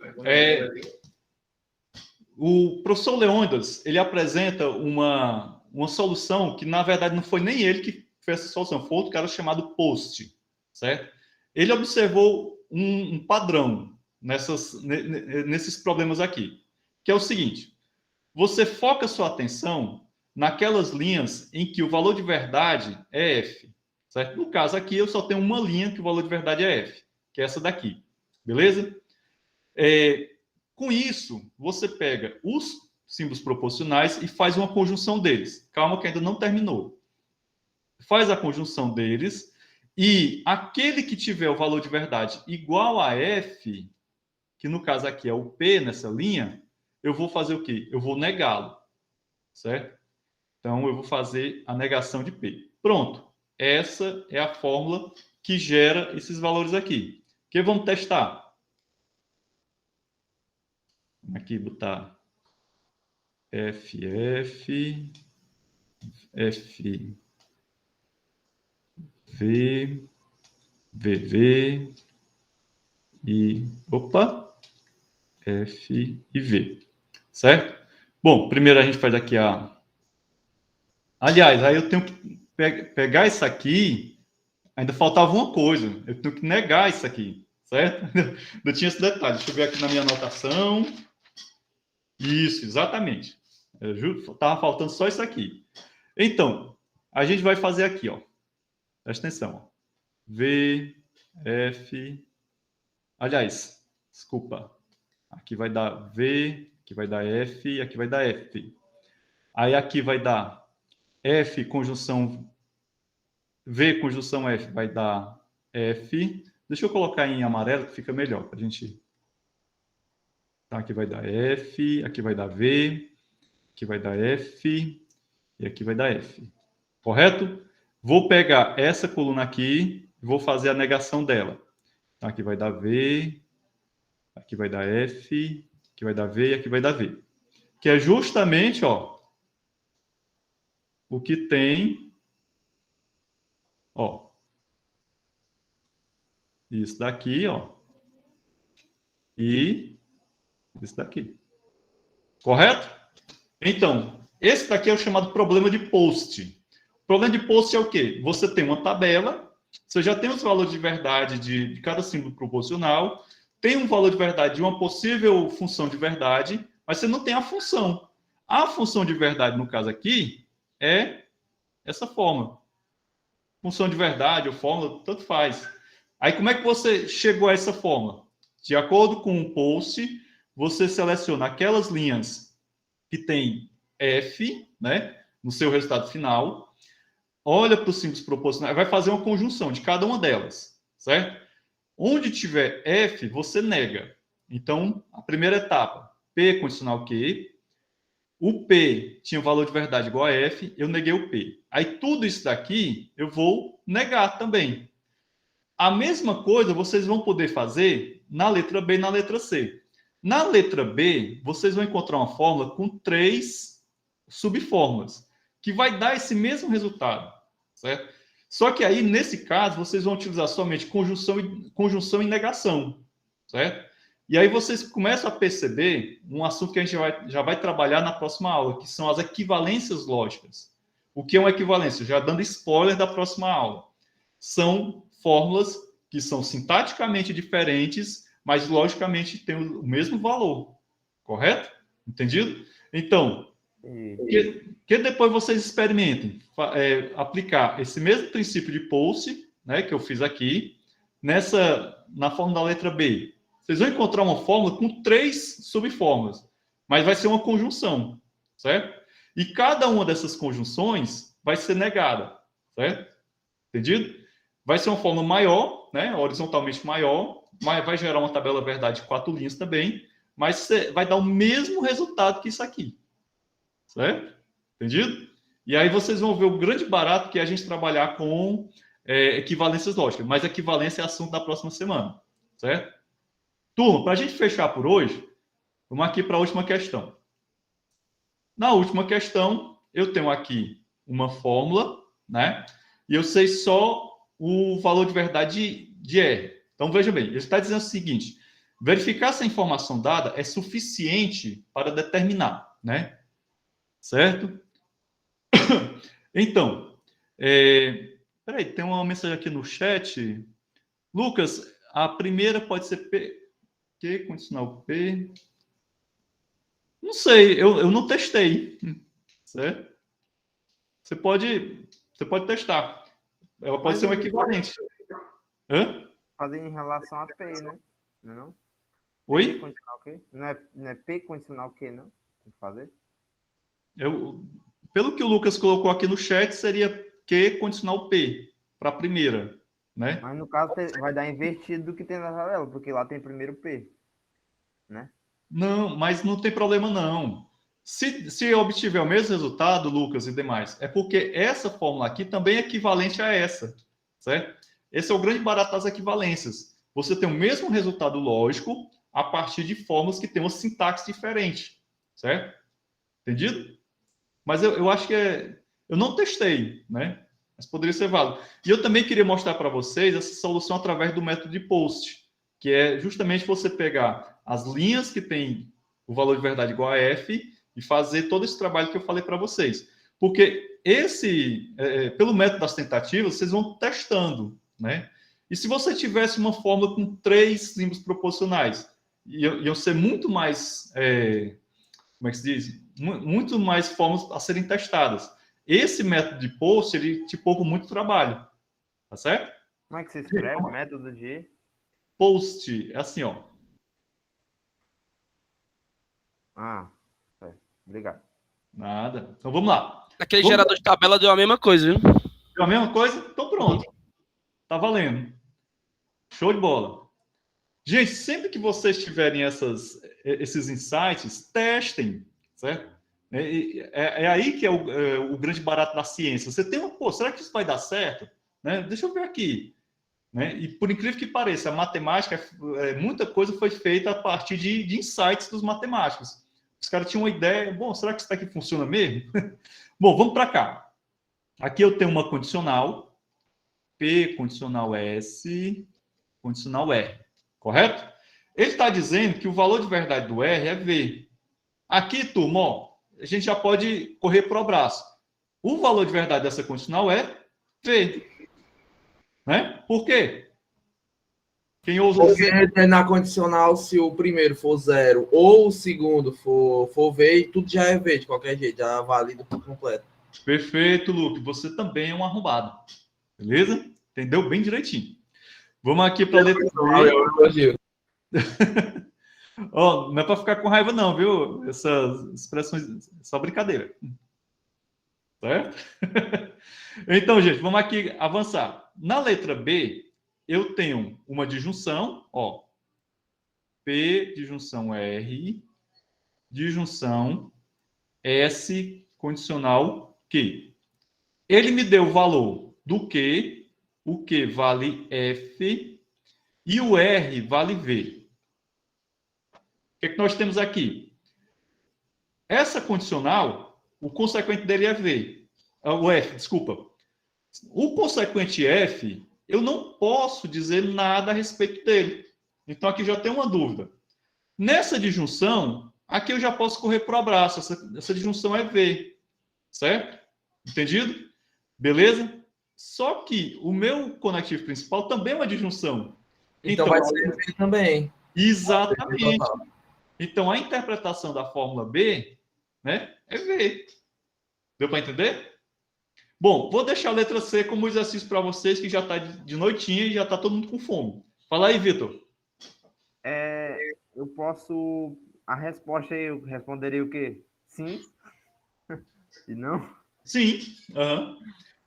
o professor Leônidas, ele apresenta uma solução que, na verdade, não foi nem ele que fez essa solução, foi outro cara chamado Post, certo? Ele observou um padrão nesses problemas aqui, que é o seguinte: você foca sua atenção naquelas linhas em que o valor de verdade é F, certo? No caso aqui, eu só tenho uma linha que o valor de verdade é F, que é essa daqui, beleza? Com isso, você pega os símbolos proposicionais e faz uma conjunção deles. Calma que ainda não terminou. Faz a conjunção deles e aquele que tiver o valor de verdade igual a F, que no caso aqui é o P nessa linha, eu vou fazer o quê? Eu vou negá-lo, certo? Então, eu vou fazer a negação de P. Pronto. Essa é a fórmula que gera esses valores aqui. O que vamos testar? Aqui botar FF, FV, VV e, F e V, certo? Bom, primeiro a gente faz aqui a... Aliás, aí eu tenho que pegar isso aqui, ainda faltava uma coisa, eu tenho que negar isso aqui, certo? Não tinha esse detalhe, deixa eu ver aqui na minha anotação. Isso, exatamente. Estava faltando só isso aqui. Então, a gente vai fazer aqui, ó. Presta atenção. Ó. V, F... Aliás, desculpa. Aqui vai dar V, aqui vai dar F e aqui vai dar F. Aí aqui vai dar F conjunção... V conjunção F vai dar F. Deixa eu colocar em amarelo que fica melhor para a gente... Tá, aqui vai dar F, aqui vai dar V, aqui vai dar F e aqui vai dar F. Correto? Vou pegar essa coluna aqui e vou fazer a negação dela. Então, aqui vai dar V, aqui vai dar F, aqui vai dar V e aqui vai dar V. Que é justamente, ó, o que tem, ó, isso daqui, ó, e isso daqui. Correto? Então, esse daqui é o chamado problema de Post. O problema de Post é o quê? Você tem uma tabela, você já tem os valores de verdade de cada símbolo proporcional, tem um valor de verdade de uma possível função de verdade, mas você não tem a função. A função de verdade, no caso aqui, é essa forma. Função de verdade ou fórmula, tanto faz. Aí, como é que você chegou a essa forma? De acordo com o Post, você seleciona aquelas linhas que tem F, né, no seu resultado final, olha para os símbolos proporcionais, vai fazer uma conjunção de cada uma delas, certo? Onde tiver F, você nega. Então, a primeira etapa, P condicional Q, o P tinha um valor de verdade igual a F, eu neguei o P. Aí tudo isso daqui eu vou negar também. A mesma coisa vocês vão poder fazer na letra B e na letra C. Na letra B, vocês vão encontrar uma fórmula com 3 subfórmulas, que vai dar esse mesmo resultado, certo? Só que aí, nesse caso, vocês vão utilizar somente conjunção e negação, certo? E aí vocês começam a perceber um assunto que a gente já vai trabalhar na próxima aula, que são as equivalências lógicas. O que é uma equivalência? Já dando spoiler da próxima aula. São fórmulas que são sintaticamente diferentes, mas logicamente tem o mesmo valor, correto? Entendido? Então, que depois vocês experimentem aplicar esse mesmo princípio de Post, né, que eu fiz aqui, na fórmula da letra B. Vocês vão encontrar uma fórmula com 3 subfórmulas, mas vai ser uma conjunção, certo? E cada uma dessas conjunções vai ser negada, certo? Entendido? Vai ser uma fórmula maior, né, horizontalmente maior, mas vai gerar uma tabela verdade de 4 linhas também, mas vai dar o mesmo resultado que isso aqui. Certo? Entendido? E aí vocês vão ver o grande barato que é a gente trabalhar com equivalências lógicas. Mas equivalência é assunto da próxima semana. Certo? Turma, para a gente fechar por hoje, vamos aqui para a última questão. Na última questão, eu tenho aqui uma fórmula, né? E eu sei só o valor de verdade de R. Então, veja bem, ele está dizendo o seguinte: verificar se a informação dada é suficiente para determinar, né? Certo? Então, peraí, tem uma mensagem aqui no chat. Lucas, a primeira pode ser P, Q condicional P. Não sei, eu não testei. Certo? Você pode testar. Ela pode ser um equivalente. Hã? Fazer em relação a P, né? Não? Oi? P condicional Q? Não é P condicional Q, não? Tem que fazer? Pelo que o Lucas colocou aqui no chat, seria Q condicional P, para a primeira, né? Mas no caso vai dar invertido do que tem na tabela, porque lá tem primeiro P, né? Não, mas não tem problema não. Se eu obtiver o mesmo resultado, Lucas e demais, é porque essa fórmula aqui também é equivalente a essa, certo? Esse é o grande barato das equivalências. Você tem o mesmo resultado lógico a partir de fórmulas que têm uma sintaxe diferente, certo? Entendido? Mas eu acho que eu não testei, né? Mas poderia ser válido. E eu também queria mostrar para vocês essa solução através do método de Post, que é justamente você pegar as linhas que têm o valor de verdade igual a F e fazer todo esse trabalho que eu falei para vocês. Porque pelo método das tentativas, vocês vão testando, né? E se você tivesse uma fórmula com 3 símbolos proporcionais, iam ser muito mais, como é que se diz? Muito mais fórmulas a serem testadas. Esse método de post, ele te poupa muito trabalho, tá certo? Como é que se escreve? Método de... Post, é assim, ó. Ah, obrigado. Nada. Então, vamos lá. Aquele gerador de tabela deu a mesma coisa, viu? Deu a mesma coisa? Então, pronto. Tá valendo. Show de bola. Gente, sempre que vocês tiverem esses insights, testem, certo? É aí que é o grande barato da ciência. Você tem será que isso vai dar certo? Né? Deixa eu ver aqui. Né? E por incrível que pareça, a matemática, muita coisa foi feita a partir de insights dos matemáticos. Os caras tinham uma ideia, bom, será que isso daqui funciona mesmo? Bom, vamos para cá. Aqui eu tenho uma condicional, P, condicional S, condicional R, correto? Ele está dizendo que o valor de verdade do R é V. Aqui, turma, ó, a gente já pode correr para o abraço. O valor de verdade dessa condicional é V. Né? Por quê? Quem ousa dizer... Porque na condicional, se o primeiro for 0 ou o segundo for V, tudo já é V de qualquer jeito, já valida por completo. Perfeito, Luke. Você também é um arrombado. Beleza? Entendeu bem direitinho. Vamos aqui para a letra B. Oh, não é para ficar com raiva, não, viu? Essas expressões, só brincadeira. Certo? Então, gente, vamos aqui avançar. Na letra B, eu tenho uma disjunção, ó. P, disjunção R, disjunção S, condicional Q. Ele me deu o valor do Q, o Q vale F e o R vale V. O que é que nós temos aqui? Essa condicional, o consequente dele é V. O F, desculpa. O consequente F, eu não posso dizer nada a respeito dele. Então, aqui já tem uma dúvida. Nessa disjunção, aqui eu já posso correr para o abraço. Essa disjunção é V. Certo? Entendido? Beleza? Só que o meu conectivo principal também é uma disjunção. Então vai ser V também. Exatamente. Então, a interpretação da fórmula B, né, é V. Deu para entender? Bom, vou deixar a letra C como exercício para vocês, que já está de noitinha e já está todo mundo com fome. Fala aí, Vitor. Eu posso... A resposta eu responderia o quê? Sim? E não? Sim. Uhum.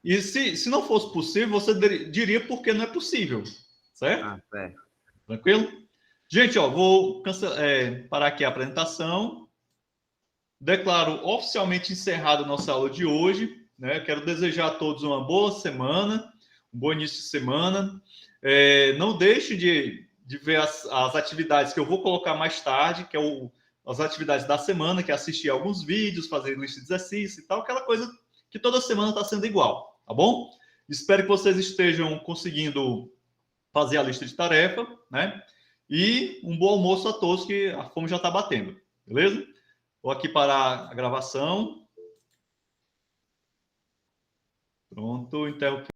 E se não fosse possível, você diria porque não é possível. Certo? Ah, certo. Tranquilo? Gente, ó, vou parar aqui a apresentação. Declaro oficialmente encerrada a nossa aula de hoje. Né? Quero desejar a todos uma boa semana, um bom início de semana. Não deixe de ver as atividades que eu vou colocar mais tarde, que é as atividades da semana, que é assistir alguns vídeos, fazer lista de exercício e tal, aquela coisa que toda semana está sendo igual, tá bom? Espero que vocês estejam conseguindo fazer a lista de tarefa, né? E um bom almoço a todos, que a fome já está batendo, beleza? Vou aqui parar a gravação. Pronto, então...